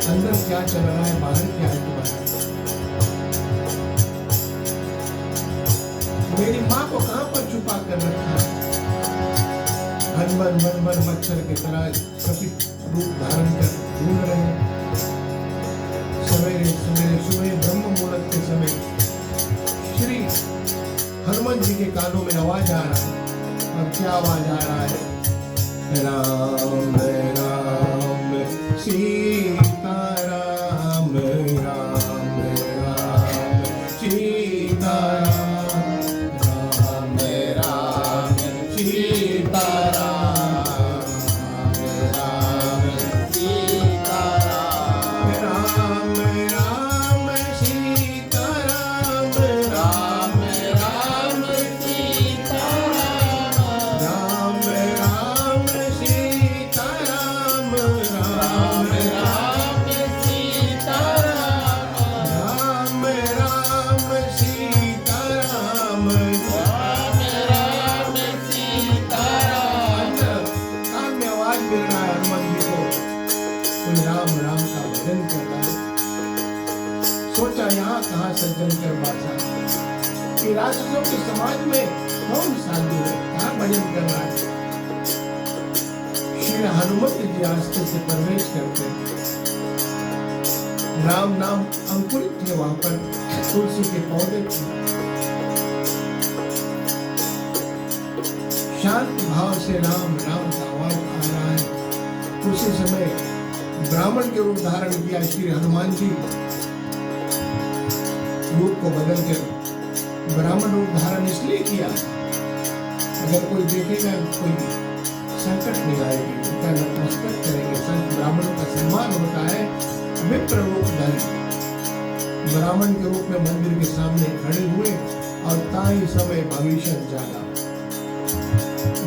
अंदर क्या चल रहा है, बाहर क्या है तुम्हारा। मेरी माँ को कहां पर छुपा कर रखा है। भन मच्छर की तरह कपित रूप धारण कर ढूंढ रहे हैं। सवेरे सवेरे सुबह ब्रह्म मुहूर्त के समय श्री हनुमान जी के कानों में आवाज आ रहा है। अब क्या आवाज आ रहा है, राम राम सीता राम, राम राम सीता राम, राम राम सीता राम, राम सीता राम, राम राम सीता राम, राम राम सीता राम, राम राम सीता राम, राम राम राम राम का भजन कर रहा है। सोचा यहाँ कहाँ सज्जन कर बासा, कि राक्षसों के समाज में कौन साधु है, कहाँ भजन कर रहा है। श्री हनुमत जी आस्ते से प्रवेश करते हैं। राम नाम अंकुरित थे वहां पर, तुलसी के पौधे थे। शांत भाव से राम राम का आवाज आ रहा है। उसी समय ब्राह्मण के रूप धारण किया श्री हनुमान जी, रूप को बदलकर ब्राह्मण रूप धारण इसलिए किया, अगर कोई देखेगा कोई संकट नहीं आएगी, उनका नतमस्तक करेंगे। संत ब्राह्मणों का सम्मान होता है। विप्र रूप धर ब्राह्मण के रूप में मंदिर के सामने खड़े हुए और ताई समय भविष्य जागा।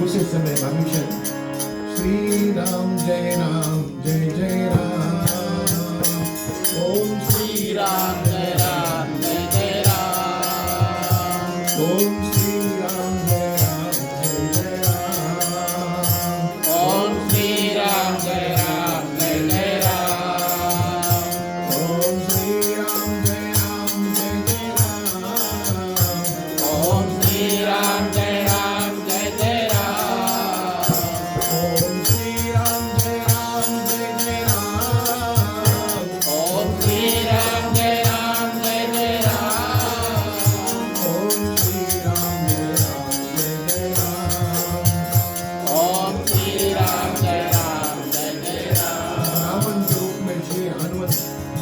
उसी समय भविष्य श्री राम जय जय राम, ओम श्री राम जय जय राम, ओम श्री राम जय जय राम, ओम श्री राम जय जय राम, ओम श्री राम जय जय राम, ओम श्री राम जय जय राम, ओम श्री राम जय जय राम, ओम श्री राम जय जय राम, ओम श्री राम जय जय राम, ओम श्री राम जय जय राम। रावण के रूप में श्री हनुमत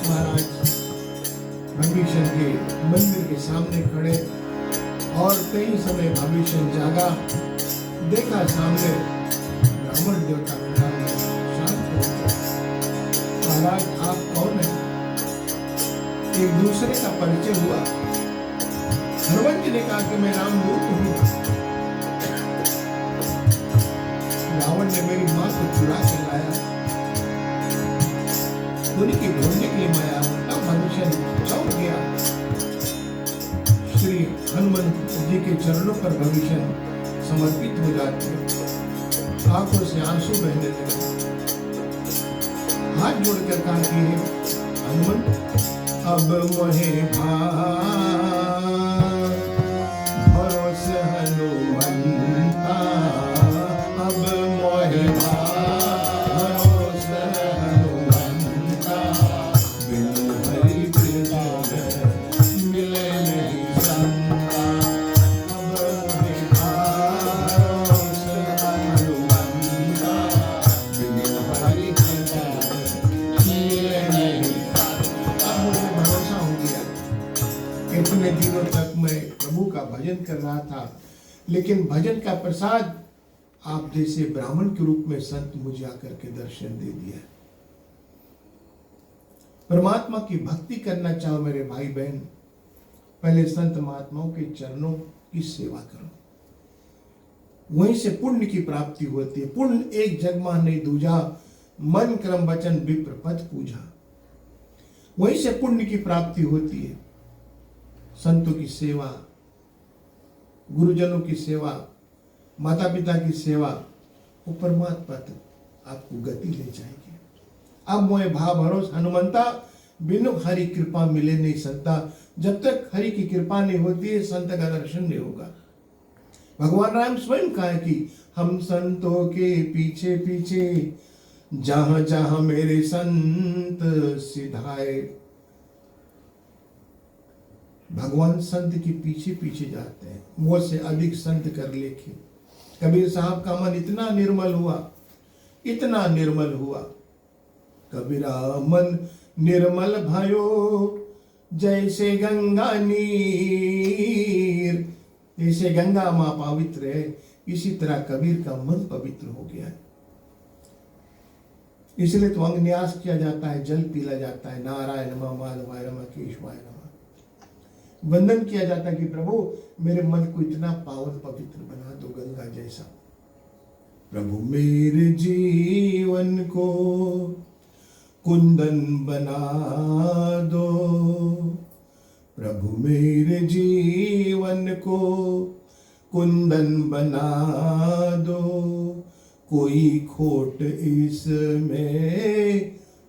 महाराज भविष्य के मंदिर के सामने खड़े और कई समय भविष्य जागा। देखा सामने ब्राह्मण देवता शांत हो गया। महाराज आप कौन है? एक दूसरे का परिचय हुआ। हनुमान जी ने कहा कि मैं रामदूत हूँ। रावण ने मेरी माँ को चुरा के लाया, उन्हीं की ढूंढने के लिए मैं आया। तब भविष्य चौंक गया। श्री हनुमान जी के चरणों पर भविष्य समर्पित हो जाते हैं। आंखों से आंसू बहने लगे। हाथ जोड़कर कहा कि हनुमंत अब मोहे भरोसे हनुमंता, अब मोहे भरोसे हनुमंता, बिनु हरि प्रिय मिले नहीं संता, अब मोहे भरोसे हनुमंता, बिनु हरि प्रिय मिले नहीं संता। अब मुझे भरोसा हो गया। इतने दिनों तक मैं प्रभु का भजन कर रहा था, लेकिन भजन का प्रसाद आप जैसे ब्राह्मण के रूप में संत मुझे आकर के दर्शन दे दिया। परमात्मा की भक्ति करना चाहो मेरे भाई बहन, पहले संत महात्माओं के चरणों की सेवा करो, वहीं से पुण्य की प्राप्ति होती है। पुण्य एक जगमा नहीं दूजा, मन क्रम वचन विप्र पद पूजा, वहीं से पुण्य की प्राप्ति होती है। संतों की सेवा, गुरुजनों की सेवा, माता पिता की सेवा, वो परमात्मा तक आपको गति ले जाएगी। अब मोहे भाव भरोस हनुमंता, बिनु हरि कृपा मिले नहीं संता। जब तक हरि की कृपा नहीं होती है, संत का दर्शन नहीं होगा। भगवान राम स्वयं कहा है कि हम संतों के पीछे पीछे, जहां जहां मेरे संत सिधाए। भगवान संत के पीछे पीछे जाते हैं। मुझसे अधिक संत कर लेखे। कबीर साहब का मन इतना निर्मल हुआ, इतना निर्मल हुआ। कबीरा मन निर्मल भयो, जैसे गंगा नीर। जैसे गंगा माँ पवित्र है, इसी तरह कबीर का मन पवित्र हो गया है। इसलिए तो अंगन्यास किया जाता है, जल पीला जाता है। नारायण नमः, माधवाय नमः, केशवाय नमः। वंदन किया जाता है कि प्रभु मेरे मन को इतना पावन पवित्र बना दो, गंगा जैसा। प्रभु मेरे जीवन को कुंदन बना दो, प्रभु मेरे जीवन को कुंदन बना दो। कोई खोट इसमें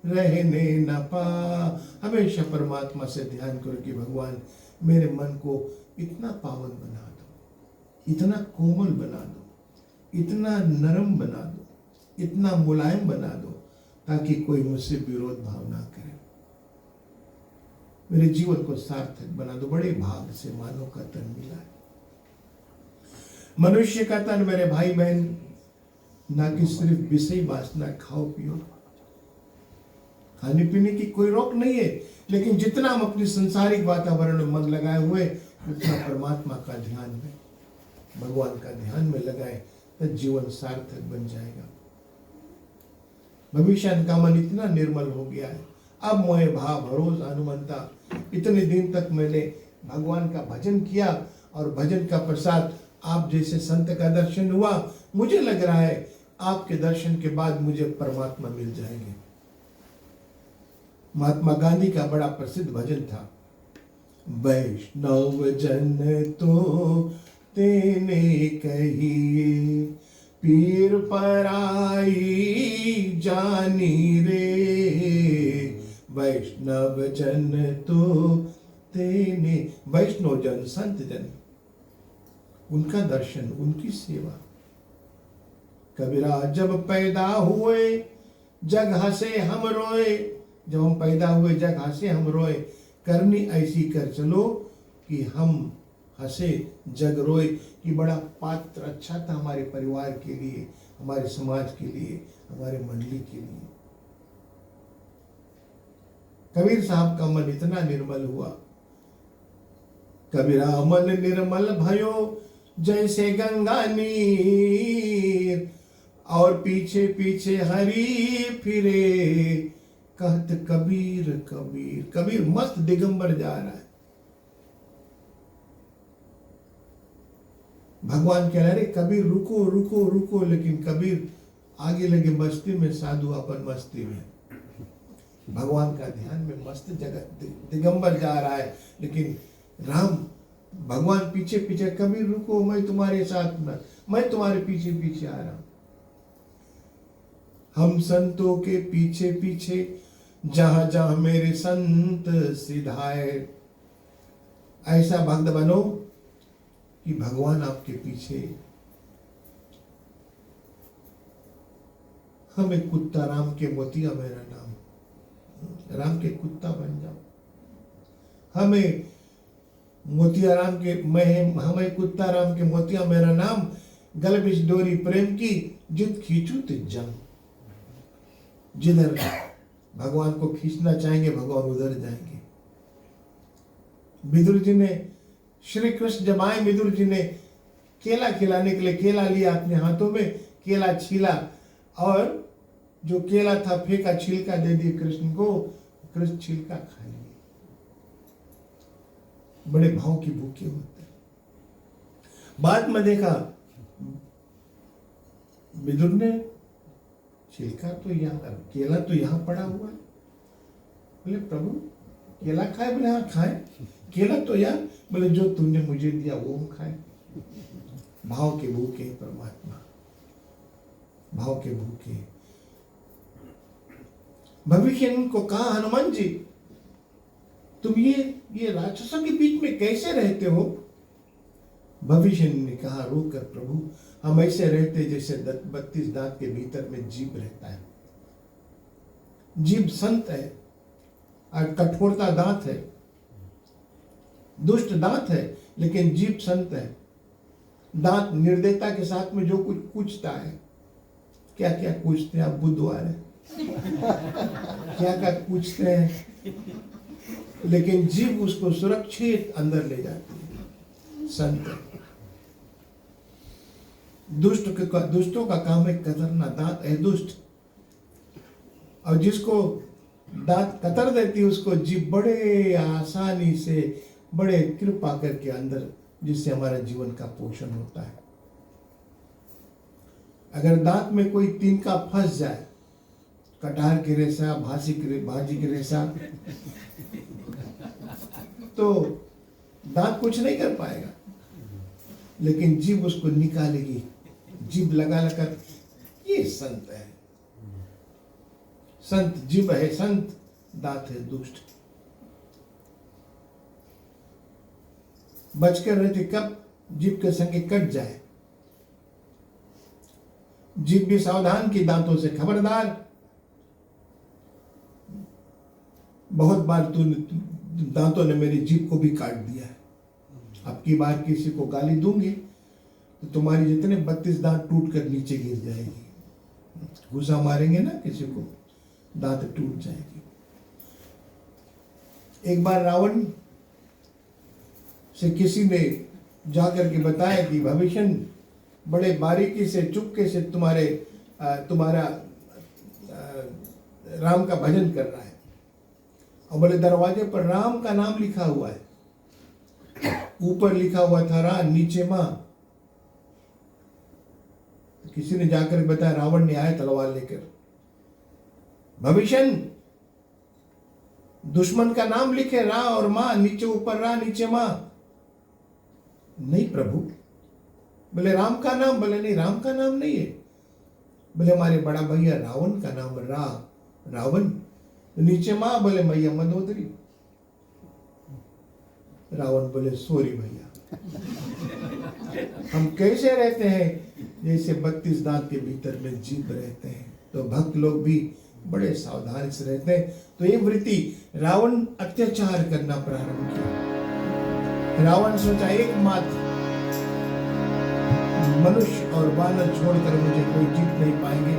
रहने न पा। हमेशा परमात्मा से ध्यान करो कि भगवान मेरे मन को इतना पावन बना दो, इतना कोमल बना दो, इतना नरम बना दो, इतना मुलायम बना दो, ताकि कोई मुझसे विरोध भाव ना करे। मेरे जीवन को सार्थक बना दो। बड़े भाग से मानव का तन मिला है। मनुष्य का तन मेरे भाई बहन ना कि सिर्फ विषय वासना, खाओ पियो, खाने पीने की कोई रोक नहीं है, लेकिन जितना हम अपनी संसारिक वातावरण में मन लगाए हुए, उतना परमात्मा का ध्यान में, भगवान का ध्यान में लगाए, तो जीवन सार्थक बन जाएगा। भविष्य का मन इतना निर्मल हो गया है। अब मोहे भाव भरोस हनुमंता। इतने दिन तक मैंने भगवान का भजन किया और भजन का प्रसाद आप जैसे संत का दर्शन हुआ। मुझे लग रहा है आपके दर्शन के बाद मुझे परमात्मा मिल जाएंगे। महात्मा गांधी का बड़ा प्रसिद्ध भजन था, वैष्णव जन तो तेने कहिए, पीर पराई जानी रे। वैष्णव जन तो तेने, वैष्णव जन संत जन, उनका दर्शन, उनकी सेवा। कबीरा जब पैदा हुए जग हंसे हम रोए। जब हम पैदा हुए जग हंसे हम रोए, करनी ऐसी कर चलो कि हम हंसे जग रोए। कि बड़ा पात्र अच्छा था हमारे परिवार के लिए, हमारे समाज के लिए, हमारे मंडली के लिए। कबीर साहब का मन इतना निर्मल हुआ। कबीरा मन निर्मल भयो जैसे गंगा नीर, और पीछे पीछे हरि फिरे, कहत कबीर कबीर। कबीर मस्त दिगंबर जा रहा है। भगवान कह रहे कबीर रुको रुको रुको, लेकिन कबीर आगे लगे मस्ती में, साधु अपन मस्ती में। भगवान का ध्यान में मस्त जगह दिगंबर जा रहा है, लेकिन राम भगवान पीछे पीछे, कबीर रुको मैं तुम्हारे साथ में, मैं तुम्हारे पीछे पीछे आ रहा हूं। हम संतों के पीछे पीछे जहां जहां मेरे संत सिधाए। ऐसा भक्त बनो कि भगवान आपके पीछे। हमें कुत्ता राम के मोतिया मेरा नाम, राम के कुत्ता बन जाओ। हमें मोतिया राम के, हमें कुत्ता राम के मोतिया मेरा नाम, गल बिच डोरी प्रेम की, जिद खींचू तिज जाऊं। जिधर भगवान को खींचना चाहेंगे भगवान उधर जाएंगे। विदुर जी ने, श्री कृष्ण जब आए, विदुर जी ने केला खिलाने के लिए केला लिया अपने हाथों में, केला छीला और जो केला था फेंका, छिलका दे दिया कृष्ण को, कृष्ण छिलका खा लिए। बड़े भाव की भूखे होते हैं। बाद में देखा विदुर ने, छिलका तो यहाँ, केला तो यहाँ पड़ा हुआ है। बोले प्रभु केला खाए? बोले हाँ खाए। केला तो यहाँ? बोले जो तुमने मुझे दिया वो हम खाए। भाव के भूखे परमात्मा, भाव के भूखे। भविष्य को कहा हनुमान जी तुम ये राक्षसों के बीच में कैसे रहते हो? भविष्य ने कहा रोकर प्रभु हम ऐसे रहते जैसे 32 दांत के भीतर में जीभ रहता है। जीभ संत है और कठोरता दांत है, दुष्ट दांत है, लेकिन जीभ संत है। दांत निर्दयता के साथ में जो कुछ कूचता है, क्या क्या कूचते हैं आप बुद्धवार है क्या क्या कूचते हैं, लेकिन जीभ उसको सुरक्षित अंदर ले जाती है। संत दुष्टों का काम है कतरना, दांत है दुष्ट, और जिसको दांत कतर देती है उसको जीभ बड़े आसानी से, बड़े कृपा करके अंदर, जिससे हमारा जीवन का पोषण होता है। अगर दांत में कोई तिनका फंस जाए, कटहर की रेशा, भाजी की रेशा, तो दांत कुछ नहीं कर पाएगा, लेकिन जीभ उसको निकालेगी। जीभ लगा लगा, ये संत है। संत जीव है संत, दांत है दुष्ट। बचकर रहते कब जीव के संग कट जाए। जीव भी सावधान की, दांतों से खबरदार। बहुत बार दांतों ने मेरी जीभ को भी काट दिया है। अब की बार किसी को गाली दूंगी तो तुम्हारी जितने 32 दांत टूट कर नीचे गिर जाएगी। गुस्सा मारेंगे ना किसी को, दांत टूट जाएगी। एक बार रावण से किसी ने जाकर के बताया कि भविष्य बड़े बारीकी से चुपके से तुम्हारा राम का भजन कर रहा है, और बोले दरवाजे पर राम का नाम लिखा हुआ है। ऊपर लिखा हुआ था रा, नीचे मां। किसी ने जाकर बताया, रावण ने आया तलवार लेकर, भविष्य दुश्मन का नाम लिखे रा और मां, नीचे ऊपर रा नीचे मां। नहीं प्रभु। बोले राम का नाम? बोले नहीं, राम का नाम नहीं है। बोले हमारे बड़ा भैया रावण का नाम रावण, नीचे मां। बोले मैया मंदोदरी। रावण बोले सॉरी भैया, हम कैसे रहते हैं जैसे 32 दांत के भीतर में जीव रहते हैं। तो भक्त लोग भी बड़े सावधान से रहते हैं। तो ये वृत्ति, रावण अत्याचार करना प्रारंभ किया। रावण सोचा एकमात्र मनुष्य और वानर छोड़कर मुझे कोई जीत नहीं पाएंगे।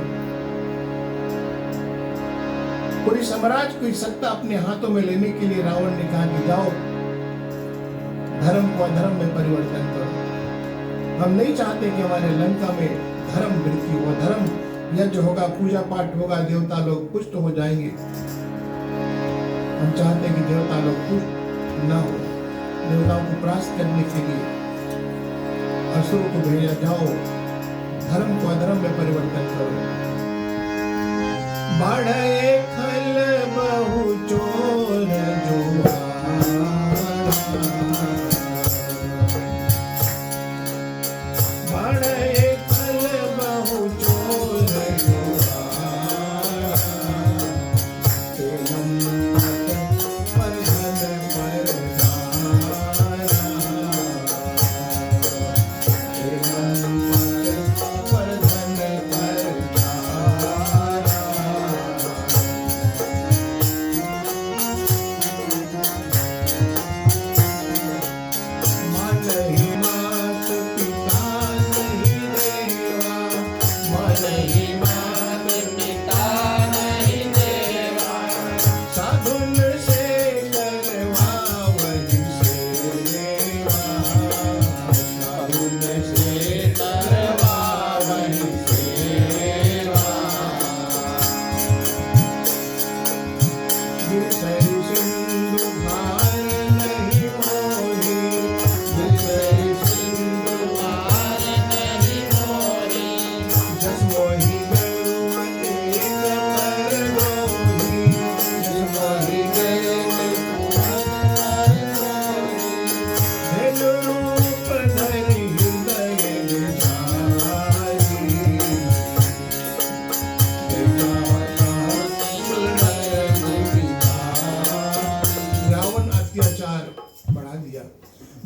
पूरी साम्राज्य की सत्ता अपने हाथों में लेने के लिए रावण ने कहा कि जाओ धर्म को अधर्म में परिवर्तन करो। हम नहीं चाहते कि हमारे लंका में धर्म वृद्धि हो। धर्म यज्ञ होगा, पूजा पाठ होगा, देवता लोग पुष्ट हो जाएंगे। हम चाहते हैं कि देवता लोग पुष्ट न हो। देवताओं को परास्त करने के लिए असुर को भेजा, जाओ धर्म को अधर्म में परिवर्तन करो। बढ़े खल बहु चोर बढ़े खल बहु चोर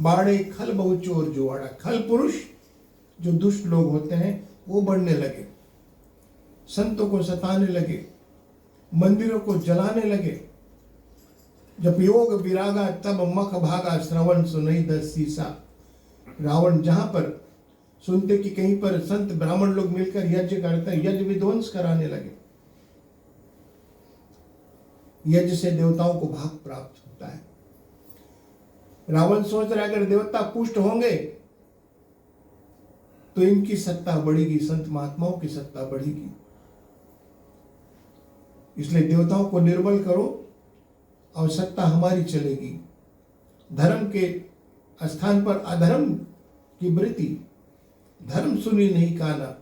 बाड़े खल बहु चोर जुआड़ा। खल पुरुष जो दुष्ट लोग होते हैं वो बढ़ने लगे, संतों को सताने लगे, मंदिरों को जलाने लगे। जब योग विरागा तब मख भागा, श्रवण सुनई 10 सीसा। रावण जहां पर सुनते कि कहीं पर संत ब्राह्मण लोग मिलकर यज्ञ करते हैं, यज्ञ विध्वंस कराने लगे। यज्ञ से देवताओं को भाग प्राप्त होता है। रावण सोच रहा है अगर देवता पुष्ट होंगे तो इनकी सत्ता बढ़ेगी, संत महात्माओं की सत्ता बढ़ेगी। इसलिए देवताओं को निर्बल करो और सत्ता हमारी चलेगी। धर्म के स्थान पर अधर्म की वृत्ति, धर्म सुनी नहीं काना।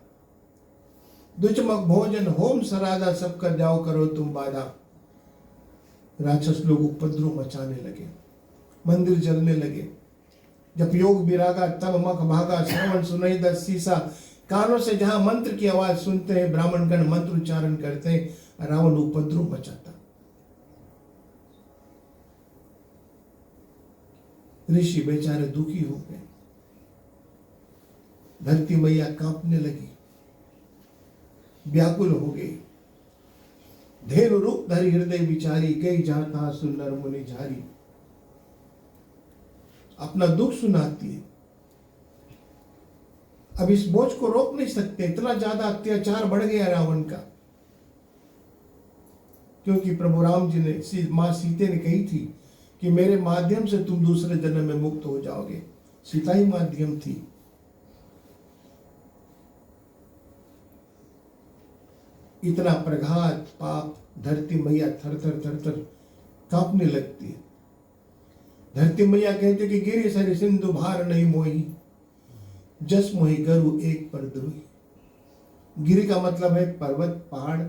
दुचमक भोजन होम सराधा, सब कर जाओ करो तुम बाधा। राक्षस लोग उपद्रव मचाने लगे, मंदिर जलने लगे। जब योग विरागा तब मख भागा, श्रवण सुनई 10 सीसा। कानों से जहां मंत्र की आवाज सुनते हैं, ब्राह्मणगण मंत्र उच्चारण करते हैं, रावण उपद्रव मचाता। ऋषि बेचारे दुखी हो गए, धरती मैया कांपने लगी, व्याकुल हो गई। धेनु रूप धरि हृदय विचारी, गई जहां तहां सुंदर मुनि झारी। अपना दुख सुनाती है। अब इस बोझ को रोक नहीं सकते, इतना ज्यादा अत्याचार बढ़ गया रावण का। क्योंकि प्रभु राम जी ने, मां सीते ने कही थी कि मेरे माध्यम से तुम दूसरे जन्म में मुक्त हो जाओगे। सीता ही माध्यम थी। इतना प्रघात पाप, धरती मैया थर थर थर थर कांपने लगती है। धरती मैया कहते कि गिरि सरि सिंधु भार नहीं मोही, जस मोहि गरु एक पर द्रोही। गिरि का मतलब है पर्वत, पहाड़।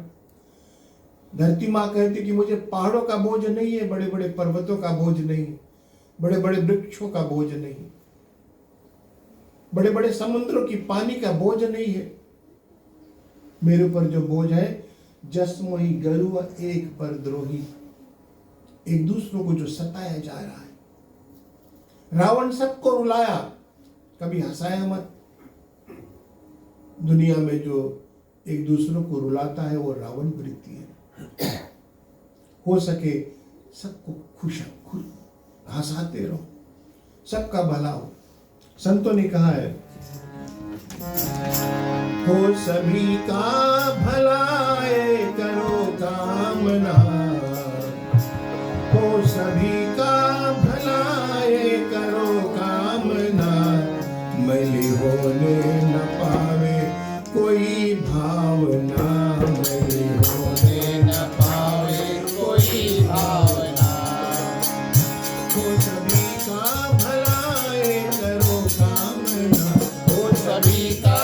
धरती माँ कहती कि मुझे पहाड़ों का बोझ नहीं है, बड़े बड़े पर्वतों का बोझ नहीं, बड़े बड़े वृक्षों का बोझ नहीं, बड़े बड़े समुद्रों की पानी का बोझ नहीं है। मेरे ऊपर जो बोझ है, जस मोहि गरु एक पर द्रोही, एक दूसरों को जो सताया जा रहा है। रावण सबको रुलाया, कभी हंसाया मत। दुनिया में जो एक दूसरों को रुलाता है वो रावण वृत्ति है। हो सके सबको खुश हंसाते रहो, सबका भला हो। संतों ने कहा है, हो सभी का भलाए करो कामना, हो सभी का भलाए करो कामना, मैली होने न पावे कोई भावना, मैली होने न पावे कोई भावना। हो सभी का भलाए करो कामना, हो सभी का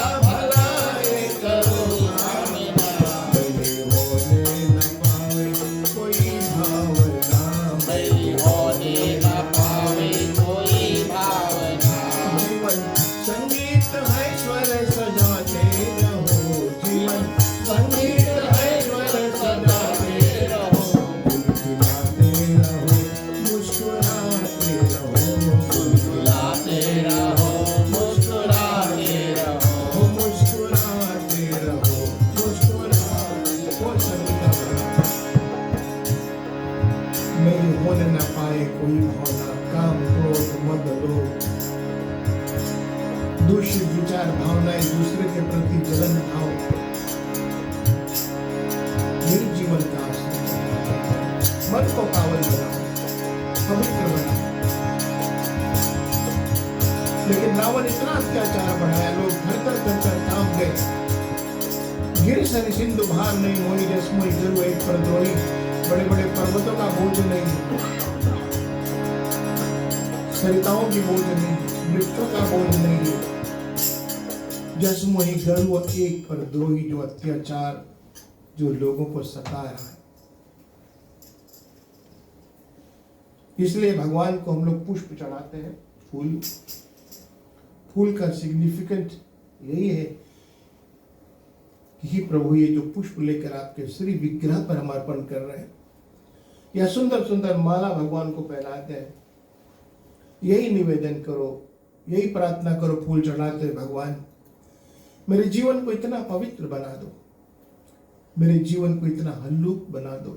होने न पाए कोई भावना, काम क्रोध मद लोभ, दूषित विचार भावनाएं, दूसरे के प्रति जलन भाव, मेरे जीवन का मन को पावन बनाओ, पवित्र बनाओ। लेकिन रावण इतना अत्याचार बढ़ाया, लोग घर कर कांप गए। गिरि सरि सिंधु भार नहीं मोहि, जस मोहि गरु एक पर द्रोही। बड़े बड़े पर्वतों का बोझ नहीं, सरिताओं की बोझ नहीं, वृक्षों का बोझ नहीं है। जस मोहि गरु एक पर द्रोही, जो अत्याचार जो लोगों को सता रहा है। इसलिए भगवान को हम लोग पुष्प चढ़ाते हैं, फूल। फूल का सिग्निफिकेंट यही है कि ही प्रभु, ये जो पुष्प लेकर आपके श्री विग्रह पर हम अर्पण कर रहे हैं, या सुंदर सुंदर माला भगवान को पहनाते हैं, यही निवेदन करो, यही प्रार्थना करो फूल चढ़ाते, भगवान मेरे जीवन को इतना पवित्र बना दो, मेरे जीवन को इतना हल्लुक बना दो,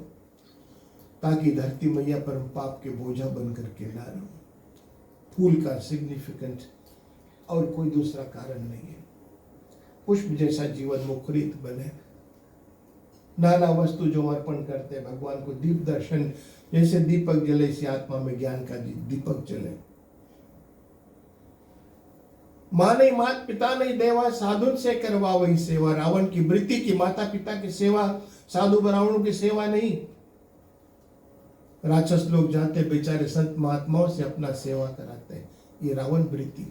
ताकि धरती मैया पर पाप के बोझा बन करके ना रहूं। फूल का सिग्निफिकेंट और कोई दूसरा कारण नहीं है। पुष्प जैसा जीवन मुखरित बने। नाना वस्तु जो अर्पण करते हैं भगवान को, दीप दर्शन, जैसे दीपक जले इसी आत्मा में ज्ञान का दीपक जले। माँ नहीं, मात पिता नहीं देवा, साधु से करवा वही सेवा। रावण की वृत्ति की माता पिता की सेवा, साधु ब्राह्मणों की सेवा नहीं। राक्षस लोग जाते बेचारे संत महात्माओं से अपना सेवा कराते हैं, ये रावण वृत्ति।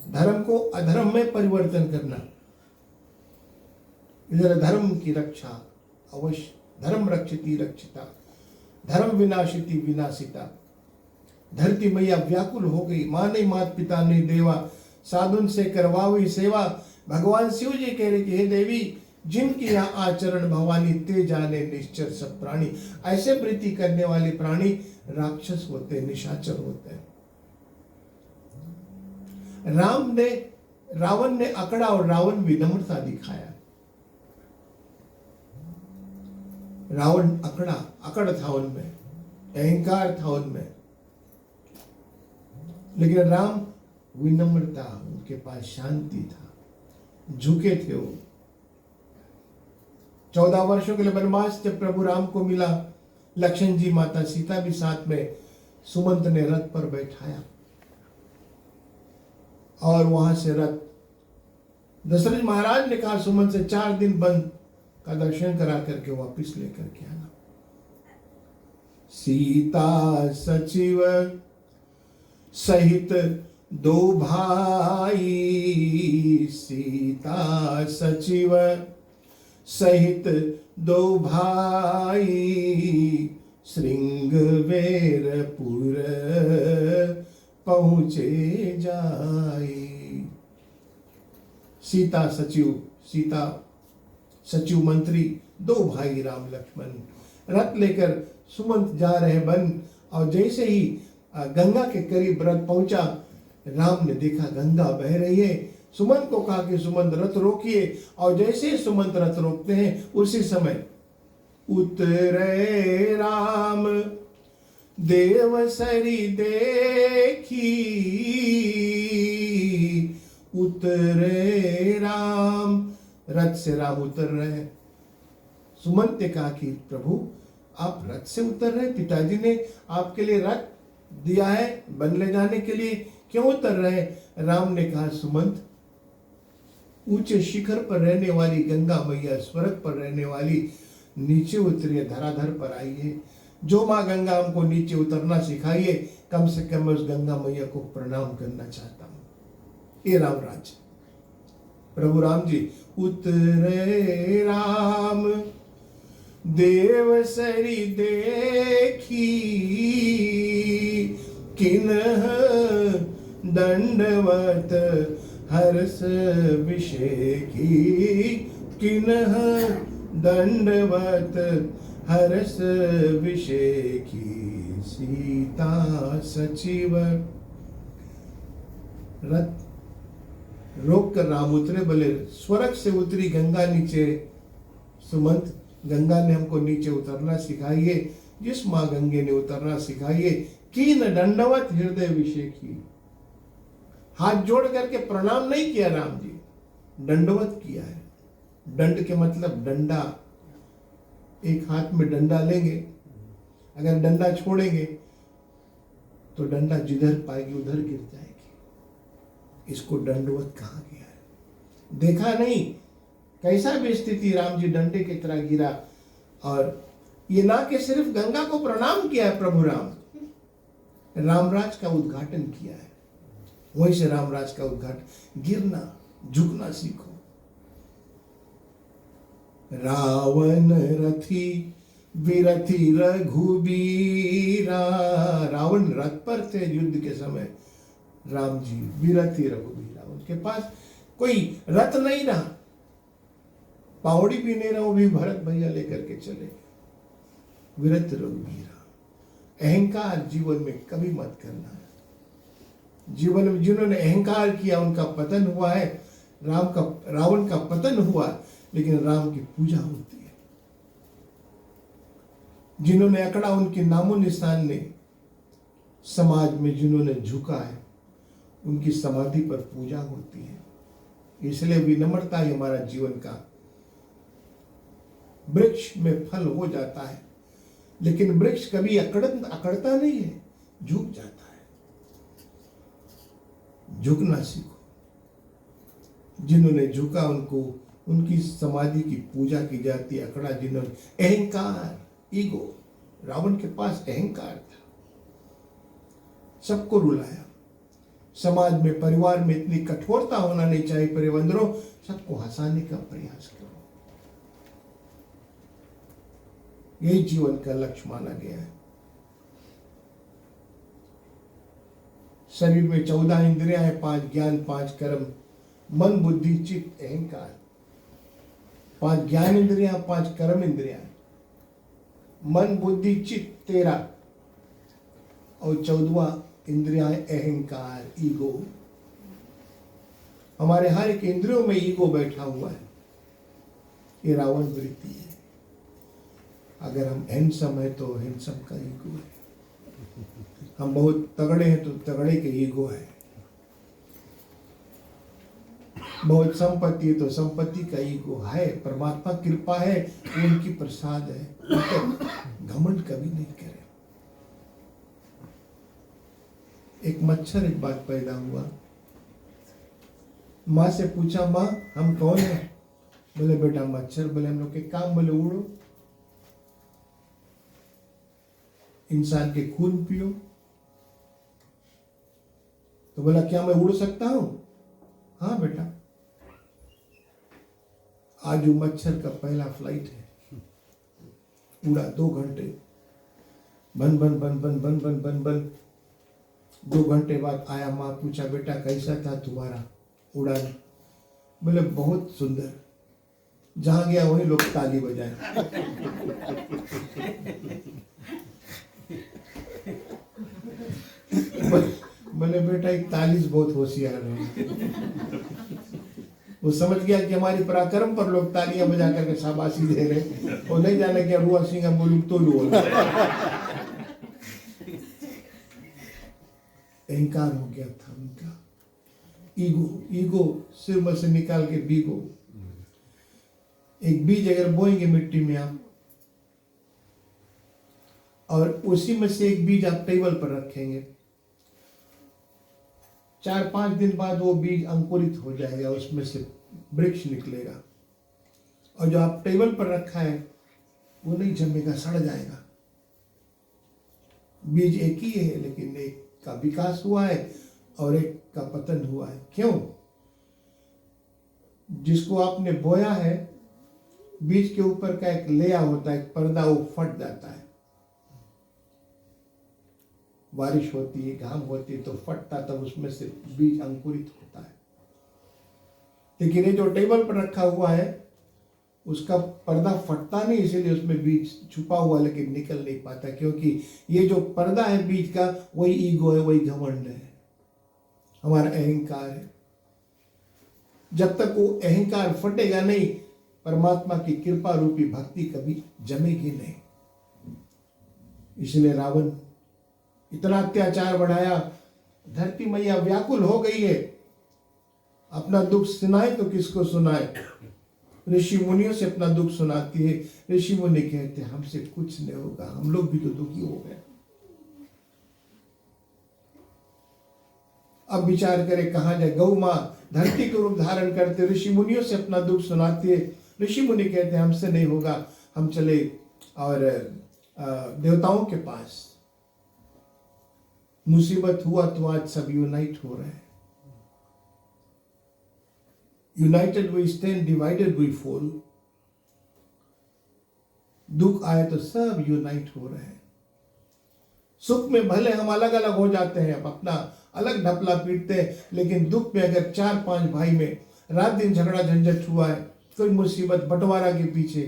धर्म को अधर्म में परिवर्तन करना, इधर धर्म की रक्षा अवश्य, धर्म रक्षिति रक्षिता, धर्म विनाशिति विनाशिता। धरती मैया व्याकुल हो गई, माँ नहीं, मात पिता नहीं देवा, साधुन से करवावी सेवा। भगवान शिव जी कह रहे कि हे देवी, जिनकी यहाँ आचरण भवानी ते जाने निश्चर सब प्राणी। ऐसे प्रीति करने वाले प्राणी राक्षस होते हैं, निशाचर होते हैं। रावण ने अकड़ा और रावण विनम्रता दिखाया। रावण अकड़ था उनमें, अहंकार था उनमें, लेकिन राम विनम्रता, उनके पास शांति था, झुके थे वो। 14 वर्षों के लिए वनवास जब प्रभु राम को मिला, लक्ष्मण जी माता सीता भी साथ में, सुमंत ने रथ पर बैठाया और वहां से रथ दशरथ महाराज ने कहा सुमंत से 4 दिन बंद का दर्शन करा करके वापिस लेकर के आना। सीता सचिव सहित 2 भाई, सीता सचिव सहित 2 भाई, श्रृंगवेरपुर पहुंचे जाई। सीता सचिव मंत्री 2 भाई राम लक्ष्मण रथ लेकर सुमंत जा रहे वन, और जैसे ही गंगा के करीब रथ पहुंचा, राम ने देखा गंगा बह रही है। सुमंत को कहा कि सुमंत रथ रोकिए, और जैसे ही सुमंत रथ रोकते हैं उसी समय उतरे राम देवसरी देखी, उतरे राम, रथ से राम उतर रहे हैं। सुमंत ने कहा कि प्रभु आप रथ से उतर रहे, पिताजी ने आपके लिए रथ दिया है वन ले जाने के लिए, क्यों उतर रहे? राम ने कहा सुमंत, ऊंचे शिखर पर रहने वाली गंगा मैया स्वर्ग पर रहने वाली नीचे उतरिए, धराधर पर आइए। जो माँ गंगा हमको नीचे उतरना सिखाइए, कम से कम मैं उस गंगा मैया को प्रणाम करना चाहता हूं। ये राम राज्य। प्रभु राम जी उतरे राम देवसरी देखी, किन्ह दंडवत हर्ष विषेखी, किन्ह दंडवत हर्ष विषेखी। सीता सचिव, रथ रोक कर राम उतरे, बोले स्वर्ग से उतरी गंगा नीचे। सुमंत, गंगा ने हमको नीचे उतरना सिखाइए, जिस माँ गंगे ने उतरना सिखाइए। कीन दंडवत हृदय विषेखी, हाथ जोड़ करके प्रणाम नहीं किया राम जी, दंडवत किया है। दंड के मतलब डंडा, एक हाथ में डंडा लेंगे, अगर डंडा छोड़ेंगे तो डंडा जिधर पाएगी उधर गिर जाएगी। इसको दंडवत कहा गया है। देखा नहीं कैसा भी स्थिति, राम जी डंडे की तरह गिरा। और ये ना कि सिर्फ गंगा को प्रणाम किया है प्रभु रामराज का उद्घाटन किया है। वहीं से रामराज का उद्घाटन, गिरना झुकना सीखो। रावण रथी विरथी रघुबीरा, रावण रथ पर थे युद्ध के समय, राम जी विरथी रघुबीरा, उनके पास कोई रथ नहीं रहा, पावड़ी भी नहीं रहा, वो भी भरत भैया लेकर के चले। विरत रघुबीरा। अहंकार जीवन में कभी मत करना है। जीवन में जिन्होंने अहंकार किया उनका पतन हुआ है। रावण का पतन हुआ, लेकिन राम की पूजा होती है। जिन्होंने अकड़ा, उनके नामो निशान ने समाज में जिन्होंने झुका है, उनकी समाधि पर पूजा होती है। इसलिए विनम्रता ही हमारा जीवन का वृक्ष में फल हो जाता है, लेकिन वृक्ष कभी अकड़ता नहीं है, झुक जाता है। झुकना सीखो। जिन्होंने झुका उनको, उनकी समाधि की पूजा की जाती है। अकड़ा जिन्होंने, अहंकार, ईगो, रावण के पास अहंकार था, सबको रुलाया। समाज में, परिवार में इतनी कठोरता होना नहीं चाहिए परिवंदरों, सबको हंसाने का प्रयास करो। यही जीवन का लक्ष्य माना गया है। शरीर में 14 इंद्रियां हैं, 5 ज्ञान, 5 कर्म, मन बुद्धि चित्त अहंकार। 5 ज्ञान इंद्रियां, 5 कर्म इंद्रियां, मन बुद्धि चित्त 13, और 14वां इंद्रिया है अहंकार, ईगो। हमारे हर एक इंद्रियों में ईगो बैठा हुआ है। ये रावण वृत्ति है। अगर हम हैंडसम है तो हैंडसम का ईगो है, हम बहुत तगड़े हैं तो तगड़े के ईगो है, बहुत संपत्ति है तो संपत्ति का ईगो है। परमात्मा कृपा है, उनकी प्रसाद है, घमंड कभी नहीं करे। एक मच्छर एक बात पैदा हुआ, माँ से पूछा, माँ हम कौन है? बोले बेटा मच्छर। बोले हम लोग के काम? बोले उड़ो, इंसान के खून पियो। तो बोला क्या मैं उड़ सकता हूं? हाँ बेटा। आज वो मच्छर का पहला फ्लाइट है, उड़ा 2 घंटे, बन बन बन बन बन बन बन बन। 2 घंटे बाद आया, माँ पूछा बेटा कैसा था तुम्हारा उड़ान? बोले बहुत सुंदर। जहां गया वही लोग ताली बजाए। बोले बेटा 41 बहुत होशियार है। वो समझ गया कि हमारी पराक्रम पर लोग तालियां बजा करके शाबाशी दे रहे, और नहीं जाने क्या रुआ सिंह बोलू तो अहंकार हो गया था उनका। ईगो सिर में से निकाल के बीगो। एक बीज अगर बोएंगे मिट्टी में आप, और उसी में से एक बीज आप टेबल पर रखेंगे, 4-5 दिन बाद वो बीज अंकुरित हो जाएगा, उसमें से वृक्ष निकलेगा। और जो आप टेबल पर रखा है वो नहीं जमेगा, सड़ जाएगा। बीज एक ही है, लेकिन एक का विकास हुआ है और एक का पतन हुआ है। क्यों? जिसको आपने बोया है, बीज के ऊपर का एक लेया होता है, एक पर्दा, वो फट जाता है। बारिश होती है, घाम होती है तो फटता, तब उसमें से बीज अंकुरित होता है। लेकिन ये जो टेबल पर रखा हुआ है उसका पर्दा फटता नहीं, इसीलिए उसमें बीज छुपा हुआ लेकिन निकल नहीं पाता, क्योंकि ये जो पर्दा है बीज का, वही ईगो है, वही घमंड है, हमारा अहंकार है। जब तक वो अहंकार फटेगा नहीं, परमात्मा की कृपा रूपी भक्ति कभी जमेगी नहीं। इसलिए रावण इतना अत्याचार बढ़ाया, धरती मैया व्याकुल हो गई है। अपना दुख सुनाए तो किसको सुनाए? ऋषि मुनियों से अपना दुख सुनाती है। ऋषि मुनि कहते हमसे कुछ नहीं होगा, हम लोग भी तो दुखी हो गए। अब विचार करे कहां जाए। गौ मां धरती के रूप धारण करते ऋषि मुनियों से अपना दुख सुनाती है। ऋषि मुनि कहते हमसे नहीं होगा, हम चले और देवताओं के पास। मुसीबत हुआ तो आज सब यूनाइट हो रहे हैं। United we stand, divided we fall. दुख आए तो सब यूनाइट हो रहे हैं। सुख में भले हम अलग अलग हो जाते हैं, अब अपना अलग ढपला पीटते हैं, लेकिन दुख में अगर 4-5 भाई में रात दिन झगड़ा झंझट हुआ है, कोई मुसीबत बंटवारा के पीछे,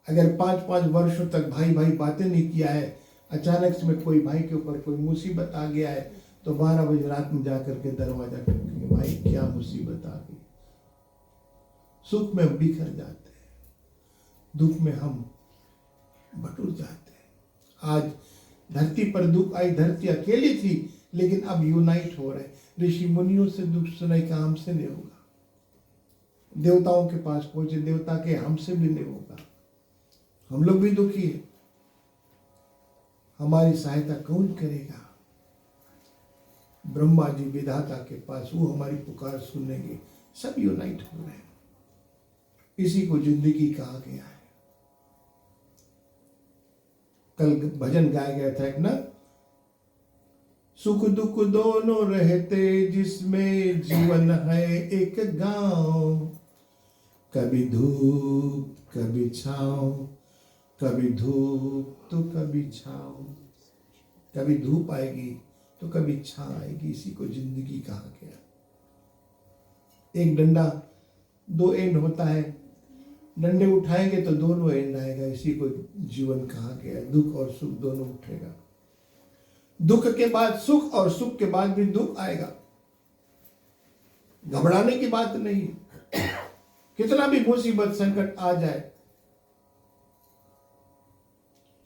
अगर 5-5 वर्षों तक भाई भाई बातें नहीं किया है, अचानक से में कोई भाई के ऊपर कोई मुसीबत आ गया है, तो 12 बजे रात में जाकर के दरवाजा ठोकेंगे, भाई क्या मुसीबत आ गई। सुख में हम बिखर जाते हैं, दुख में हम बटुर जाते हैं। आज धरती पर दुख आई, धरती अकेली थी, लेकिन अब यूनाइट हो रहे। ऋषि मुनियों से दुख सुनाई का हमसे नहीं होगा। देवताओं के पास पहुंचे, देवता के हमसे भी नहीं होगा, हम लोग भी दुखी है, हमारी सहायता कौन करेगा? ब्रह्मा जी विधाता के पास, वो हमारी पुकार सुनेंगे। सब यूनाइट हो रहे हैं। इसी को जिंदगी कहा गया है। कल भजन गाया गया था एक ना, सुख दुख दोनों रहते जिसमें जीवन है एक गांव, कभी धूप कभी छांव, कभी धूप तो कभी छांव, कभी धूप आएगी तो कभी छां आएगी। इसी को जिंदगी कहा गया। एक डंडा 2 एंड होता है, डंडे उठाएंगे तो दोनों एंड आएगा। इसी को जीवन कहा गया, दुख और सुख दोनों उठेगा। दुख के बाद सुख और सुख के बाद भी दुख आएगा। घबराने की बात नहीं। कितना भी मुसीबत संकट आ जाए,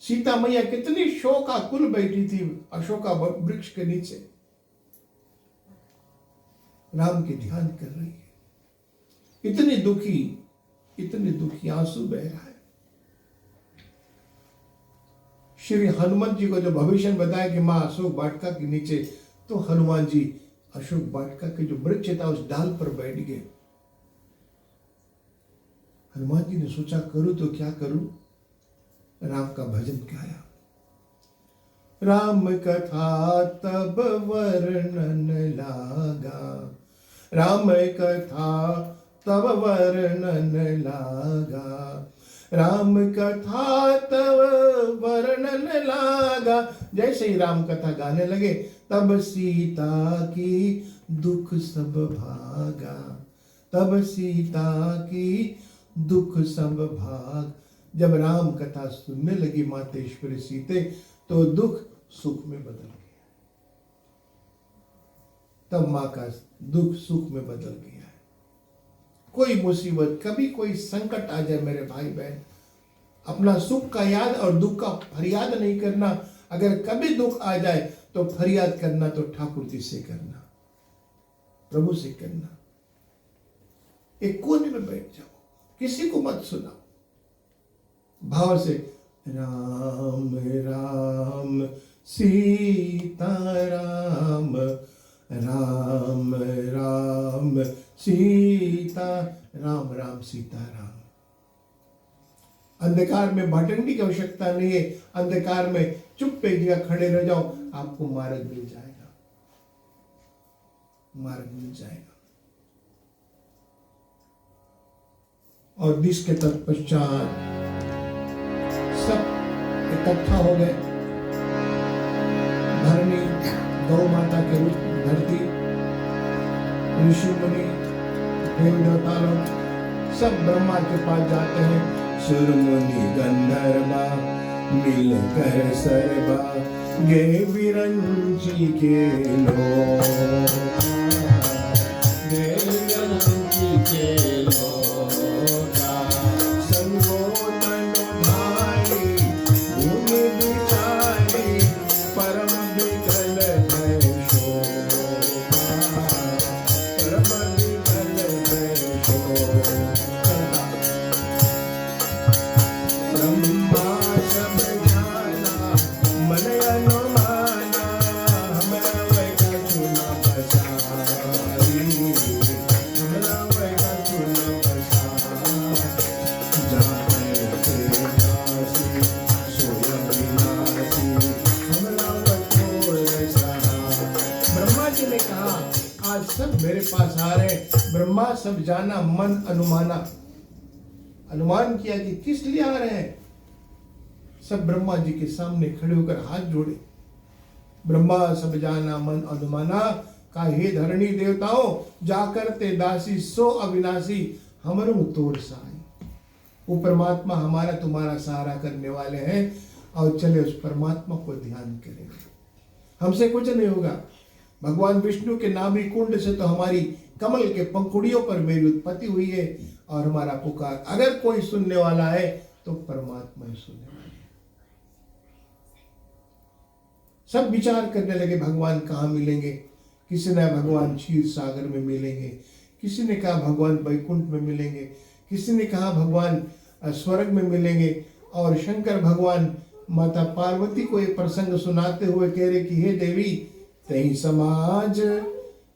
सीता मैया कितनी शोकाकुल बैठी थी अशोका वृक्ष के नीचे, राम की ध्यान कर रही है। इतनी दुखी आंसू बह रहा है। श्री हनुमत जी को जो भविष्य बताया कि मां अशोक वाटिका के नीचे, तो हनुमान जी अशोक वाटिका के जो वृक्ष था उस डाल पर बैठ गए। हनुमान जी ने सोचा करूं तो क्या करूं, राम का भजन गाया। राम कथा तब वर्णन लागा, राम कथा तब वर्णन लागा, राम कथा तब वर्णन लागा। जैसे ही राम कथा गाने लगे तब सीता की दुख सब भागा, तब सीता की दुख सब भाग। जब राम कथा सुनने लगी मातेश्वरी सीते, तो दुख सुख में बदल गया। तब मां का दुख सुख में बदल गया है। कोई मुसीबत, कभी कोई संकट आ जाए मेरे भाई बहन, अपना सुख का याद और दुख का फरियाद नहीं करना। अगर कभी दुख आ जाए तो फरियाद करना तो ठाकुर जी से करना, प्रभु से करना। एक कोने में बैठ जाओ, किसी को मत सुना, भाव से राम राम सीता राम, राम राम सीता राम, राम सीता राम। अंधकार में भटकने की आवश्यकता नहीं है। अंधकार में चुप एक जगह खड़े रह जाओ, आपको मार्ग मिल जाएगा, मार्ग मिल जाएगा। और जिसके तत्पश्चात सब इकट्ठा हो गए। धरणी गौ माता के रूप धरती, ऋषि मुनि, देव देवता लोग सब ब्रह्मा के पास जाते हैं। सुर मुनि गंधर्वा मिलकर सर्वा गे विरंची के लोग, गे विरंची के लोग, संगोतन भाई भूमि बिचारी परम विकल है शोभा, परम विकल है शोभा। ब्रह्मा सब जाना मन अनुमाना, हमरा वैका चुना बसारी, हमरा वैका चुना बसारी। जाने के नासी सोयम विनाशी, हमरा वैको रसा। ब्रह्मा जी ने कहा आज सब मेरे पास आ रहे हैं। ब्रह्मा सब जाना मन अनुमाना, अनुमान किया कि किस लिए आ रहे हैं। सब ब्रह्मा जी के सामने खड़े होकर हाथ जोड़े। ब्रह्मा सब जाना मन अनुमाना, का हे धरणी देवताओं जाकर ते दासी सो अविनाशी, हमरो तोड़ साई। वो परमात्मा हमारा तुम्हारा सहारा करने वाले हैं, और चले उस परमात्मा को ध्यान करेंगे। हमसे कुछ नहीं होगा। भगवान विष्णु के नाभि कुंड से तो हमारी कमल के पंखुड़ियों पर मेरी उत्पत्ति हुई है, और हमारा पुकार अगर कोई सुनने वाला है तो परमात्मा ही सुनने वाला है। सब विचार करने लगे भगवान कहाँ मिलेंगे। किसी ने भगवान क्षीर सागर में मिलेंगे, किसी ने कहा भगवान वैकुंठ में मिलेंगे, किसी ने कहा भगवान स्वर्ग में मिलेंगे। और शंकर भगवान माता पार्वती को एक प्रसंग सुनाते हुए कह रहे कि हे देवी तही समाज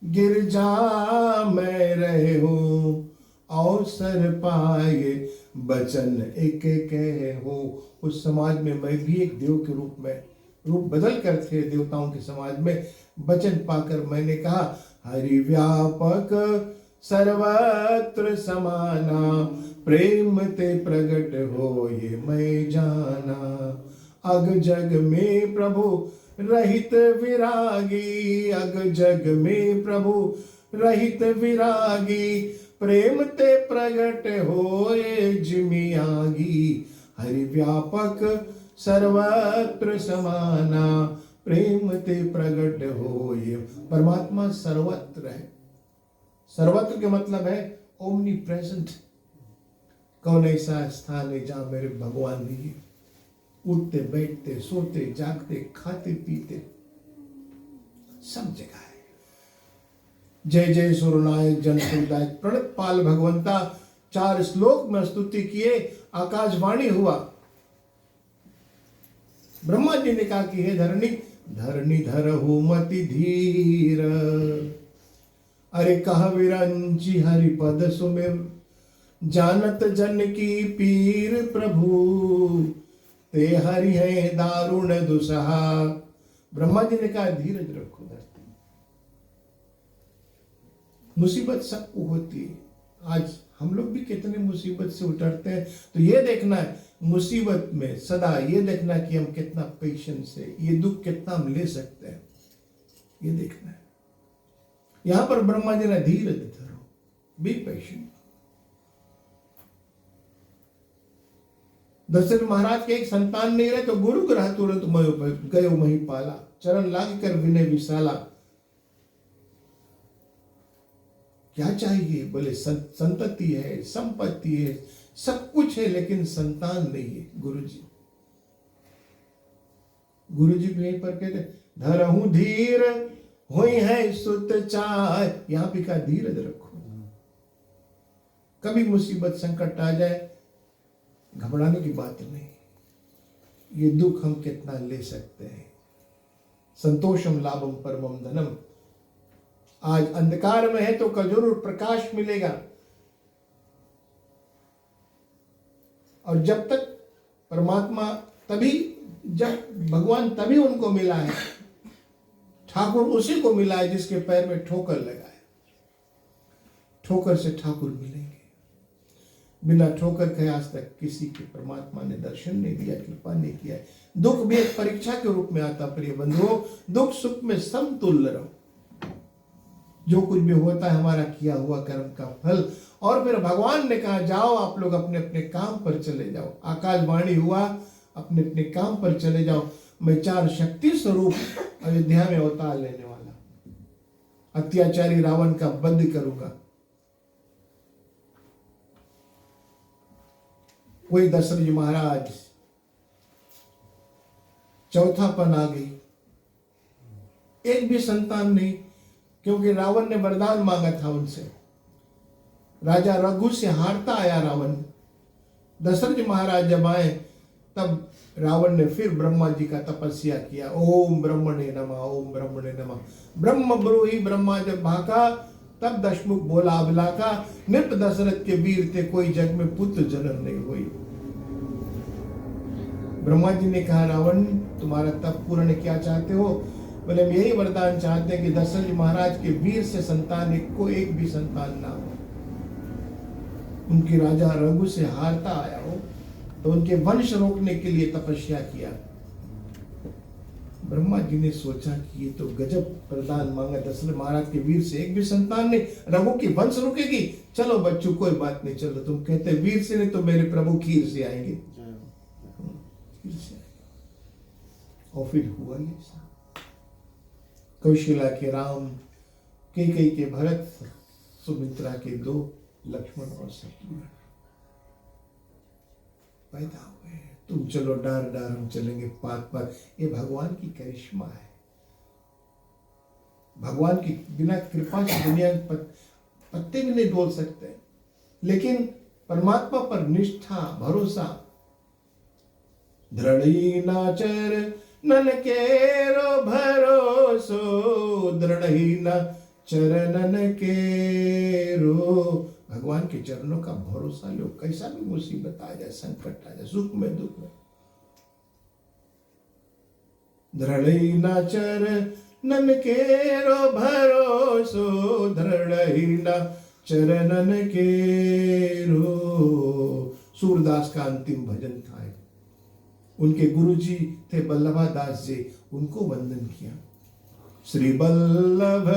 गिरजा में रहे हो, अवसर पाए बचन एक कहे हो। उस समाज में मैं भी एक देव के रूप में रूप बदल कर थे देवताओं के समाज में वचन पाकर मैंने कहा हरि व्यापक सर्वत्र समाना, प्रेम ते प्रगट हो ये मैं जाना। अग जग में प्रभु रहित विरागी, अग जग में प्रभु रहित विरागी, प्रेम ते प्रगट होए जिमि आगी, हरि व्यापक सर्वत्र समाना, प्रेम ते प्रगट होए। परमात्मा सर्वत्र है। सर्वत्र का मतलब है ओमनी प्रेजेंट। कौन ऐसा स्थान है जहां मेरे भगवान नहीं है? उठते बैठते सोते जागते खाते पीते सब जगह है। जय जय सुरनायक जन सुखदायक प्रणत पाल भगवंता 4 श्लोक में स्तुति किए। आकाशवाणी हुआ। ब्रह्मा जी ने कहा कि हे धरणी, धरणी धरहु मति धीर, अरे कह विरंची हरि पद सुमिर, जानत जन की पीर प्रभु, ते हरि है दारुण दुसहा। ब्रह्मा जी ने कहा धीरज रखो धरती, मुसीबत सबको होती है। आज हम लोग भी कितने मुसीबत से उतरते हैं, तो ये देखना है मुसीबत में सदा ये देखना कि हम कितना पेशेंस है, ये दुख कितना हम ले सकते हैं, ये देखना है। यहां पर ब्रह्मा जी ने धीरज धरो, बी पेशेंट। दशरथ महाराज के एक संतान नहीं रहे तो गुरु ग्रह तुरंत गयो मही पाला, चरण लाग कर विनय विशाला। क्या चाहिए? बोले संतति है, संपत्ति है, सब कुछ है, लेकिन संतान नहीं है। गुरु जी भी यहीं पर कहते धरहु धीर होई है सुत चाय। यहां पे का धीरज रखो। कभी मुसीबत संकट आ जाए, घबराने की बात नहीं। ये दुख हम कितना ले सकते हैं। संतोषम लाभम परमम धनम। आज अंधकार में है तो कल जरूर प्रकाश मिलेगा। और जब तक परमात्मा तभी, जब भगवान तभी उनको मिला है, ठाकुर उसी को मिला है जिसके पैर में ठोकर लगा है। ठोकर से ठाकुर मिलेंगे। बिना ठोकर के आज तक किसी के परमात्मा ने दर्शन नहीं दिया, कृपा नहीं किया है। दुख भी एक परीक्षा के रूप में आता। प्रिय बंधुओं, दुख सुख में समतुल्य रहो। जो कुछ भी होता है हमारा किया हुआ कर्म का फल। और फिर भगवान ने कहा जाओ आप लोग अपने अपने काम पर चले जाओ। आकाशवाणी हुआ, अपने अपने काम पर चले जाओ। मैं 4 शक्ति स्वरूप अयोध्या में अवतार लेने वाला, अत्याचारी रावण का वध करूंगा। वही दशरथ जी महाराज चौथापन आ गई, एक भी संतान नहीं, क्योंकि रावण ने वरदान मांगा था उनसे। राजा रघु से हारता आया रावण। दशरथ जी महाराज जब आए तब रावण ने फिर ब्रह्मा जी का तपस्या किया। ओम ब्रह्मणे नमः, ओम ब्रह्मणे नमः। ब्रह्म ब्रूहि ब्रह्मा जब भाका, तब दशमुख बोला अबला का, नृप दशरथ के वीर थे, कोई जग में पुत्र जन्म नहीं हुई। ब्रह्मा जी ने कहा रावण तुम्हारा तप पूर्ण क्या चाहते हो? बोले हम यही वरदान चाहते हैं कि दशरथ जी महाराज के वीर से संतान को एक भी संतान ना हो। उनकी राजा रघु से हारता आया हो तो उनके वंश रोकने के लिए तपस्या किया। ब्रह्मा जी ने सोचा कि ये तो गजब वरदान मांगा, दशरथ महाराज के वीर से एक भी संतान नहीं, रघु की वंश रुकेगी। चलो बच्चों कोई बात नहीं, चलो तुम कहते वीर से नहीं तो मेरे प्रभु खीर से आएंगे। खीर से और फिर हुआ ये सब। कौशल्या के राम, कैकेयी के भरत, सुमित्रा के 2 लक्ष्मण और शत्रुघ्न पैदा हुए। तुम चलो डार डार, हम चलेंगे पात पात। ये भगवान की करिश्मा है। भगवान की बिना कृपा से दुनिया पत्ते भी नहीं डोल सकते। लेकिन परमात्मा पर निष्ठा, भरोसा। दृढ़ी नाचर नन केरो भरोसो, दृढ़ी न चरणन केरो। भगवान के चरणों का भरोसा लो। कैसा भी मुसीबत आ जाए, संकट आ जाए, सुख में दुख में। दृढ़ी न चरणन केरो भरोसो, दृढ़ी न चरणन केरो। सूरदास का अंतिम भजन था। उनके गुरु जी थे बल्लभा दास जी, उनको वंदन किया। श्री बल्लभ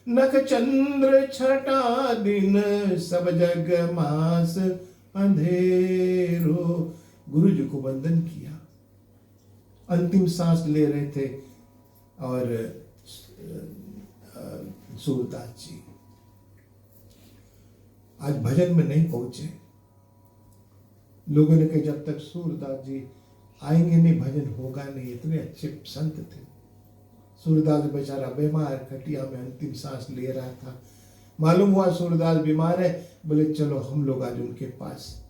नख चंद्र छठा दिन सब जग मास अंधेरो। गुरु जी को वंदन किया, अंतिम सांस ले रहे थे और सूरदास जी आज भजन में नहीं पहुंचे। लोगों ने कहा जब तक सूरदास जी आएंगे नहीं भजन होगा नहीं। इतने अच्छे संत थे। सूरदास बेचारा बीमार खटिया में अंतिम सांस ले रहा था। मालूम हुआ सूरदास बीमार है, बोले चलो हम लोग आज उनके पास।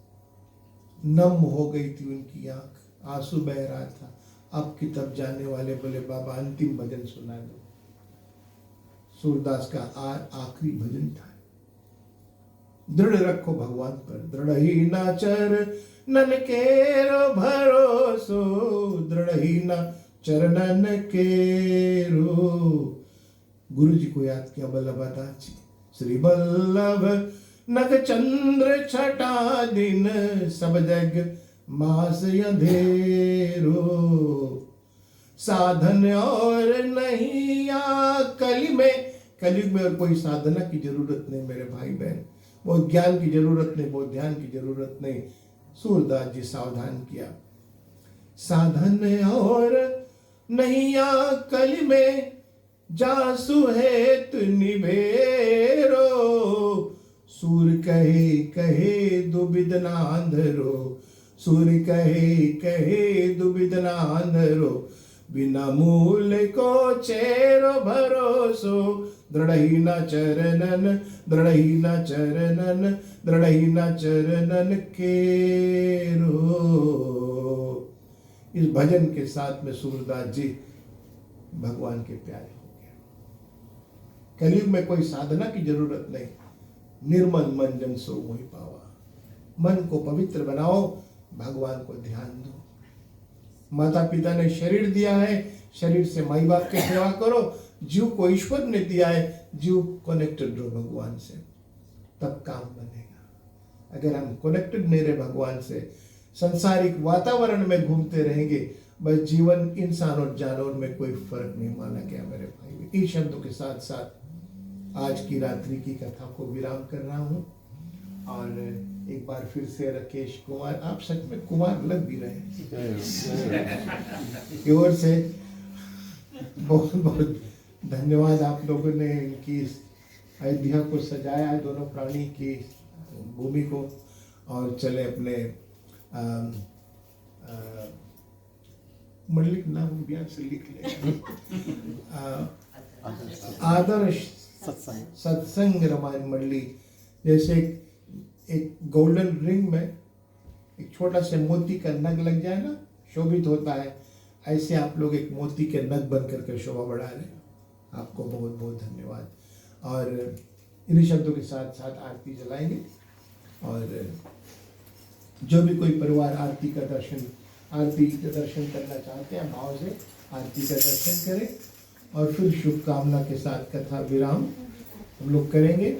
नम हो गई थी उनकी आंख, आंसू बह रहा था। अब की तब जाने वाले, बोले बाबा अंतिम भजन सुना दो। सूरदास का आखिरी भजन था, दृढ़ रखो भगवान पर, दृढ़ ही ना चरणन केरो भरोसो, दृढ़ ही ना चरणन केरो। गुरु जी को याद किया, बल्लभदास जी। श्री बल्लभ नख चंद्र छठा दिन सब जग मास अंधेरो। साधन और नहीं या कलयुग में और कोई साधना की जरूरत नहीं मेरे भाई बहन। बहुत ज्ञान की जरूरत नहीं, बहुत ध्यान की जरूरत नहीं। सूरदास जी सावधान किया। साधन और नहीं या कल में जासु हेत निभेरो। सूर कहे कहे दुबिध ना अंधरो, सूर कहे कहे दुबिध ना अंधरो। बिना मूल को चेरो भरोसो, दृढ़ ही न चरणन, दृढ़ ही न चरणन, दृढ़ ही न चरणन केरो। इस भजन के साथ में सूरदास जी भगवान के प्यारे हो गए। कलयुग में कोई साधना की जरूरत नहीं, निर्मल मन जन सो मोहि पावा। मन को पवित्र बनाओ, भगवान को ध्यान दो। माता पिता ने शरीर दिया है, शरीर से माई बाप की सेवा करो। जीव को ईश्वर ने दिया है, जीव कनेक्टेड रहो भगवान से, तब काम बनेगा। अगर हम कनेक्टेड नहीं रहे भगवान से, संसारिक वातावरण में घूमते रहेंगे, बस जीवन इंसान और जानवर में कोई फर्क नहीं माना गया मेरे भाई। इन शब्दों के साथ साथ आज की रात्रि की कथा को विराम कर रहा हूँ। और एक बार फिर से राकेश कुमार, आप सच में कुमार लग भी रहे की ओर से बहुत बहुत धन्यवाद। आप लोगों ने इनकी अयोध्या को सजाया, दोनों प्राणी की भूमि को। और चले अपने मंडली का नाम भी से लिख ले, आदर्श सत्संग रामायण मंडली। जैसे एक गोल्डन रिंग में एक छोटा से मोती का नग लग जाए ना, शोभित होता है, ऐसे आप लोग एक मोती के नग बन करके शोभा बढ़ा रहे हो। आपको बहुत बहुत धन्यवाद। और इन्हीं शब्दों के साथ साथ आरती जलाएंगे। और जो भी कोई परिवार आरती का दर्शन करना चाहते हैं, भाव से आरती का दर्शन करें। और फिर शुभकामना के साथ कथा विराम हम लोग करेंगे।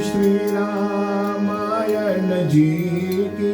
श्री रामायण जी की।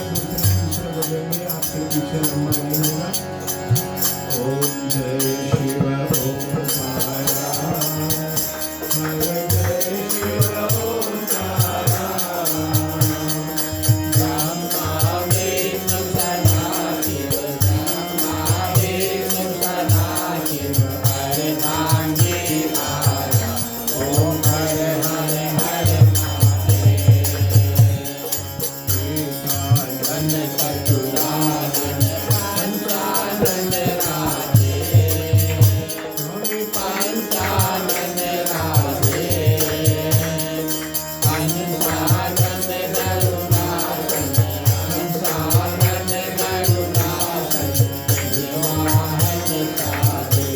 दूसरे तीसरे बजेंगे, आपके पीछे लंबा लाइन होगा। ओम जय शिव ओंकारा, हर जय शिव ओंकारा, ब्रह्मा विष्णु सदाशिव, ब्रह्मा विष्णु सदाशिव, हर नामे आया। ओम हर हर हर महादेव। एकानन चतुरानन पंचानन राधे, स्वामी पंचानन राधे, हंसानन करुणासन, हंसानन करुणासन, निर्वाहन साधे।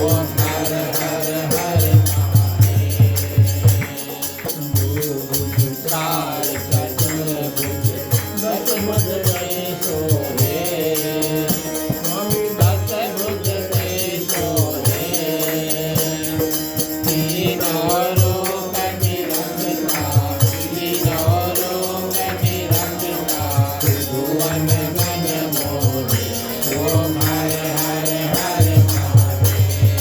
ओम हर हर हर महादेव। भुज त्राण चतुर्भुज दशभुज गए सोहे, स्वामी दशभुज गए सोहे, तीनों लोक निरंता, तीनों लोक निरंता, त्रिभुवन गण मोहे। ओम हर हर हर महादेव।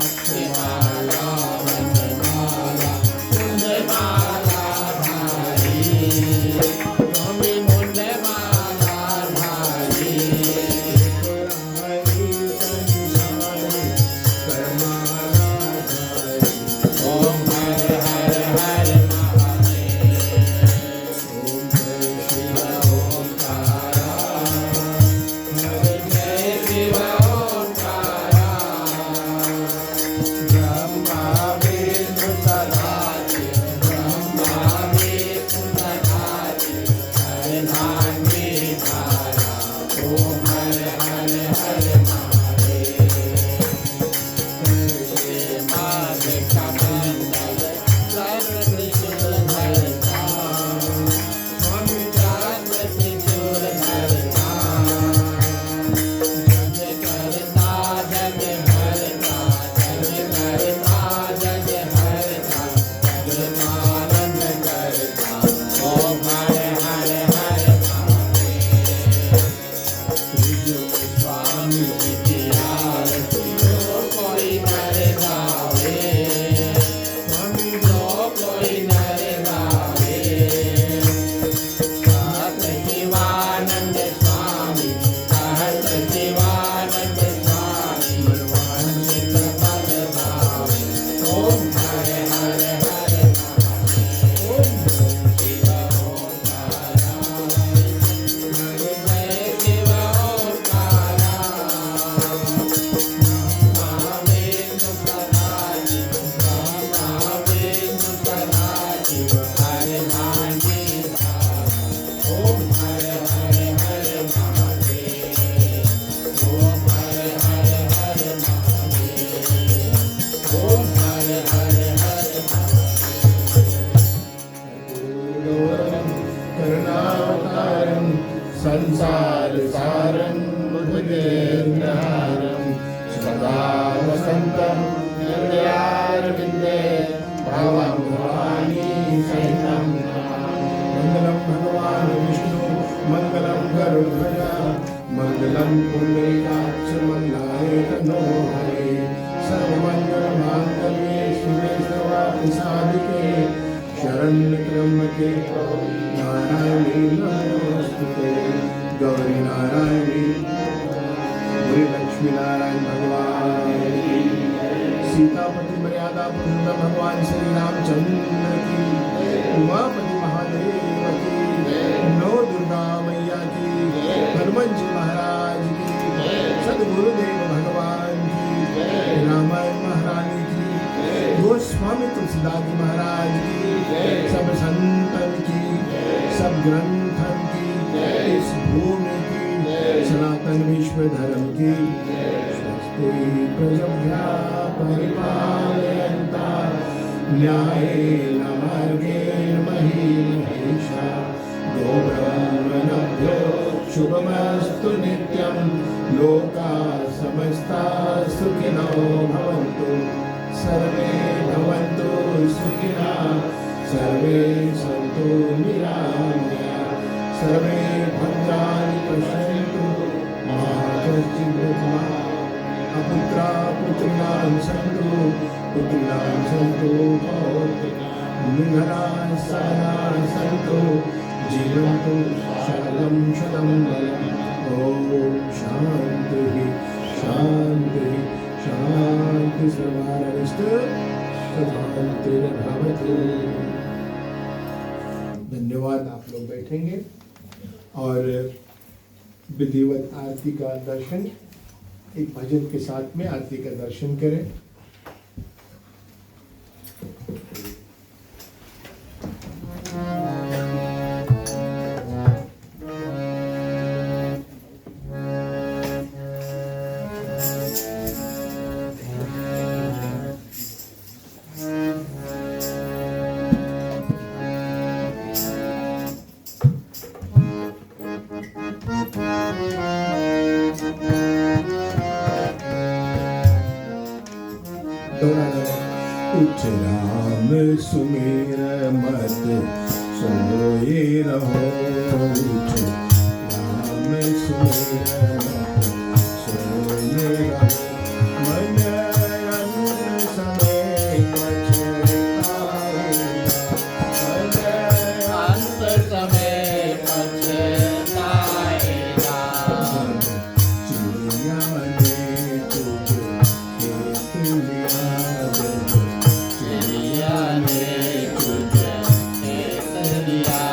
अक्षमाला वंदमाला मुंडमाला धारी, स्वामी मुंडमाला धारी, त्रिपुरारी संसारी करमाला धारी। ओम हर हर हर महादेव। ओम जय शिव ओंकारा, हर जय शिव ओंकारा, ब्रह्मा विष्णु सदाशिव, ब्रह्मा विष्णु सदाशिव, हर नामे आया। ओम हर हर हर महादेव। माधव कमंडल सर्व त्रिशूल धरता, स्वामी चक्र त्रिशूल धरता, जग करता जग हरता, जग करता जग हरता, जगदानंद करता। ओम हर हर हर महादेव। त्रिजुग स्वामी की आरती जो कोई नर गावे, स्वामी जो कोई नर गावे, कहत शिवानंद स्वामी, कहत शिवानंद स्वामी, मनवांछित फल पावे। ओम हर हर हर महादेव। ओम जय शिव ओंकारा, हर जय शिव ओंकारा, ब्रह्मा विष्णु सदाशिव, ब्रह्मा विष्णु सदाशिव, हर नामे आया। ओम हर हर हर महादेव। ओम हर हर हर महादेव। ओम हर हर हर महादेव। करुणावतारं संसार सारं बुद्धेन्द्रहारं, सदा वसन्तं हृदयारविन्दे भवं भवानी सहितं नमामि। मङ्गलं भगवान् विष्णु, मङ्गलं गरुडध्वज, मङ्गलं पुण्डरीकाक्ष, मङ्गलाय तनो हरे। सर्वमङ्गलमाङ्गल्ये शिवे सर्वार्थसाधिके, शरण्ये त्र्यम्बके नारायणी नमोस्तुते। गौरी नारायणी, गुरु लक्ष्मी नारायण भगवान की, सीतापति मर्यादा पुरुषोत्तम भगवान श्री रामचंद्र की, उमापति महादेव की, नौ दुर्गा मैया की, हनुमान जी महाराज की, सदगुरुदेव भगवान की, रामायण महारानी की, गोस्वामी तुलसीदास जी महाराज की, सब संतन की, सब ग्रंथन की, इस भूमि की, सनातन विश्व धर्म की। स्वस्ति प्रजभ्यः परिपालयन्तां न्यायेन मार्गेण महीं महिषा। गोब्राह्मणभ्यो शुभमस्तु नित्यं, लोकाः समस्ताः सुखिनो भवन्तु, सर्वे भवन्तु सुखिनः, सर्वे सन्तु निरामयाः। सर्वे भद्राणि पश्यन्तु मा कश्चित् दुःखभाग् अपुत्रा पुत्रिणां सन्तु पुत्रिणां सन्तु निर्धनाः सधनाः सन्तु जीवन्तु शरदं शतं बलम् ॐ शान्तिः शान्तिः शान्ति सर्वारिष्ट शान्तिर्भवतु। धन्यवाद। आप लोग बैठेंगे और विधिवत आरती का दर्शन एक भजन के साथ में आरती का दर्शन करें। उठ राम सुमेर मत सोए रहो, उठ राम सुमेर मत सोए रहो, मन अनुर समय पछताएगा, मन अंत समय पछताएगा, चिड़िया ने तुझ खेत लिया,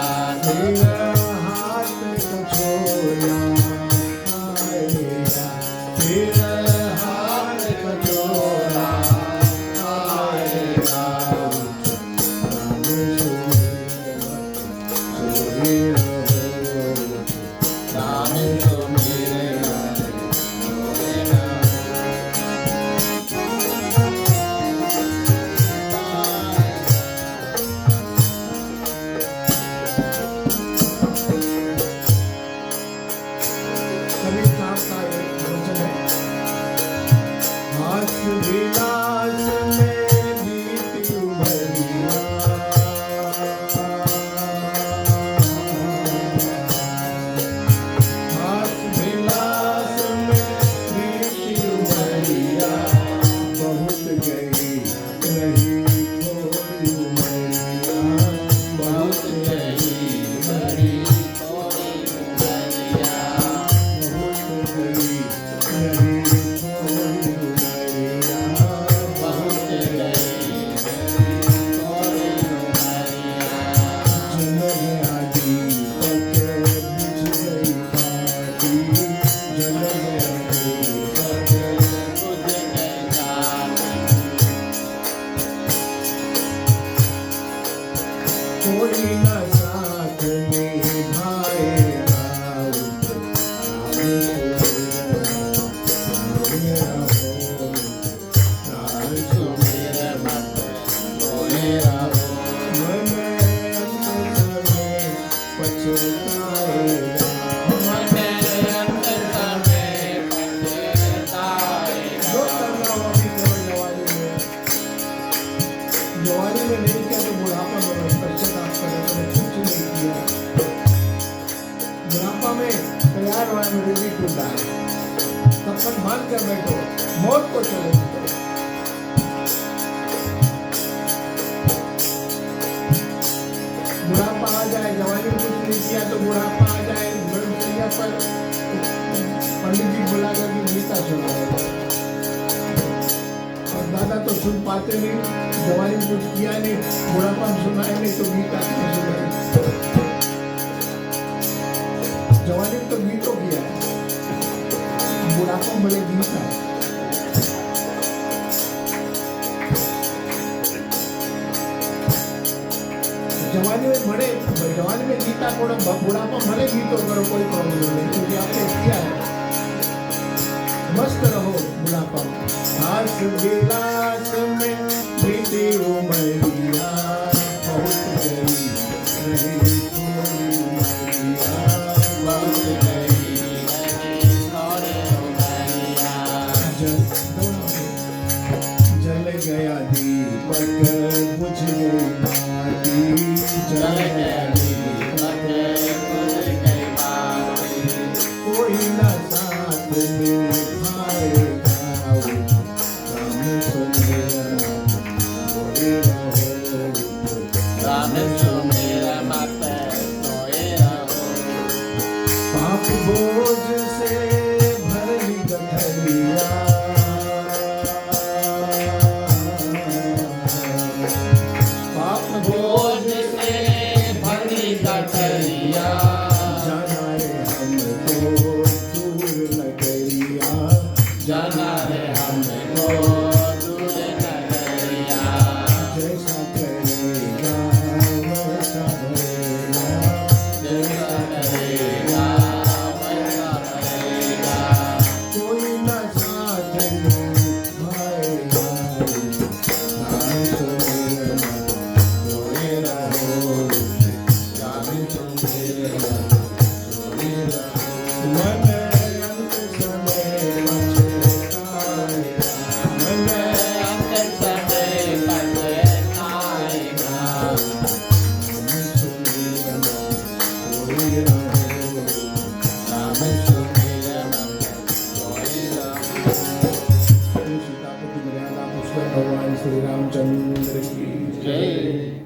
सीतापति मर्यादा पुष्कर भगवान श्री रामचंद्र की जय।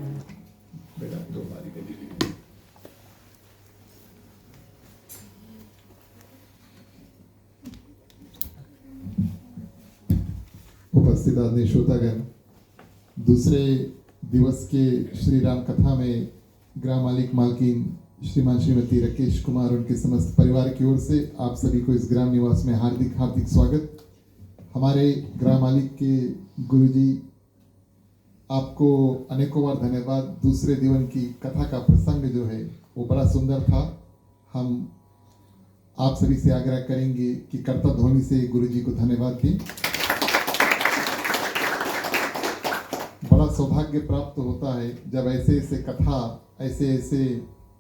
बेटा दो बारी कर दीजिए। उपस्थित आदरणीय श्रोतागण, दूसरे दिवस के श्री राम कथा में ग्राम मालिक मालकिन श्रीमान श्रीमती राकेश कुमार उनके समस्त परिवार की ओर से आप सभी को इस ग्राम निवास में हार्दिक हार्दिक स्वागत। हमारे ग्राम मालिक के गुरुजी, आपको अनेकों बार धन्यवाद। दूसरे दिवन की कथा का प्रसंग जो है वो बड़ा सुंदर था। हम आप सभी से आग्रह करेंगे कि कर्ता ध्वनि से गुरुजी को धन्यवाद दें। बड़ा सौभाग्य प्राप्त होता है जब ऐसे ऐसे कथा, ऐसे ऐसे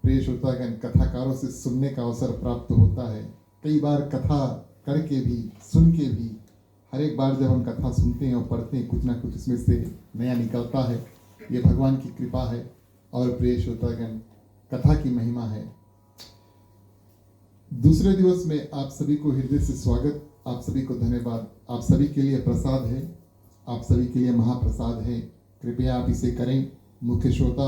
प्रिय श्रोतागण कथाकारों से सुनने का अवसर प्राप्त होता है। कई बार कथा करके भी, सुन के भी, हर एक बार जब हम कथा सुनते हैं और पढ़ते हैं कुछ ना कुछ इसमें से नया निकलता है। ये भगवान की कृपा है और प्रिय श्रोतागण कथा की महिमा है। दूसरे दिवस में आप सभी को हृदय से स्वागत, आप सभी को धन्यवाद। आप सभी के लिए प्रसाद है, आप सभी के लिए महाप्रसाद है। कृपया आप इसे करें। मुख्य श्रोता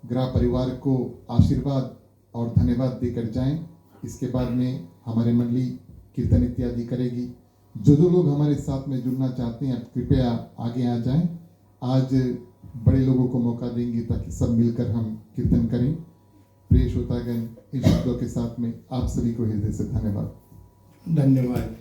ग्राम परिवार को आशीर्वाद और धन्यवाद देकर जाएं। इसके बाद में हमारे मंडली कीर्तन इत्यादि करेगी। जो लोग हमारे साथ में जुड़ना चाहते हैं कृपया आगे आ जाएं। आज बड़े लोगों को मौका देंगे ताकि सब मिलकर हम कीर्तन करें। प्रिय श्रोतागण, इन शब्दों के साथ में आप सभी को हृदय से धन्यवाद। धन्यवाद।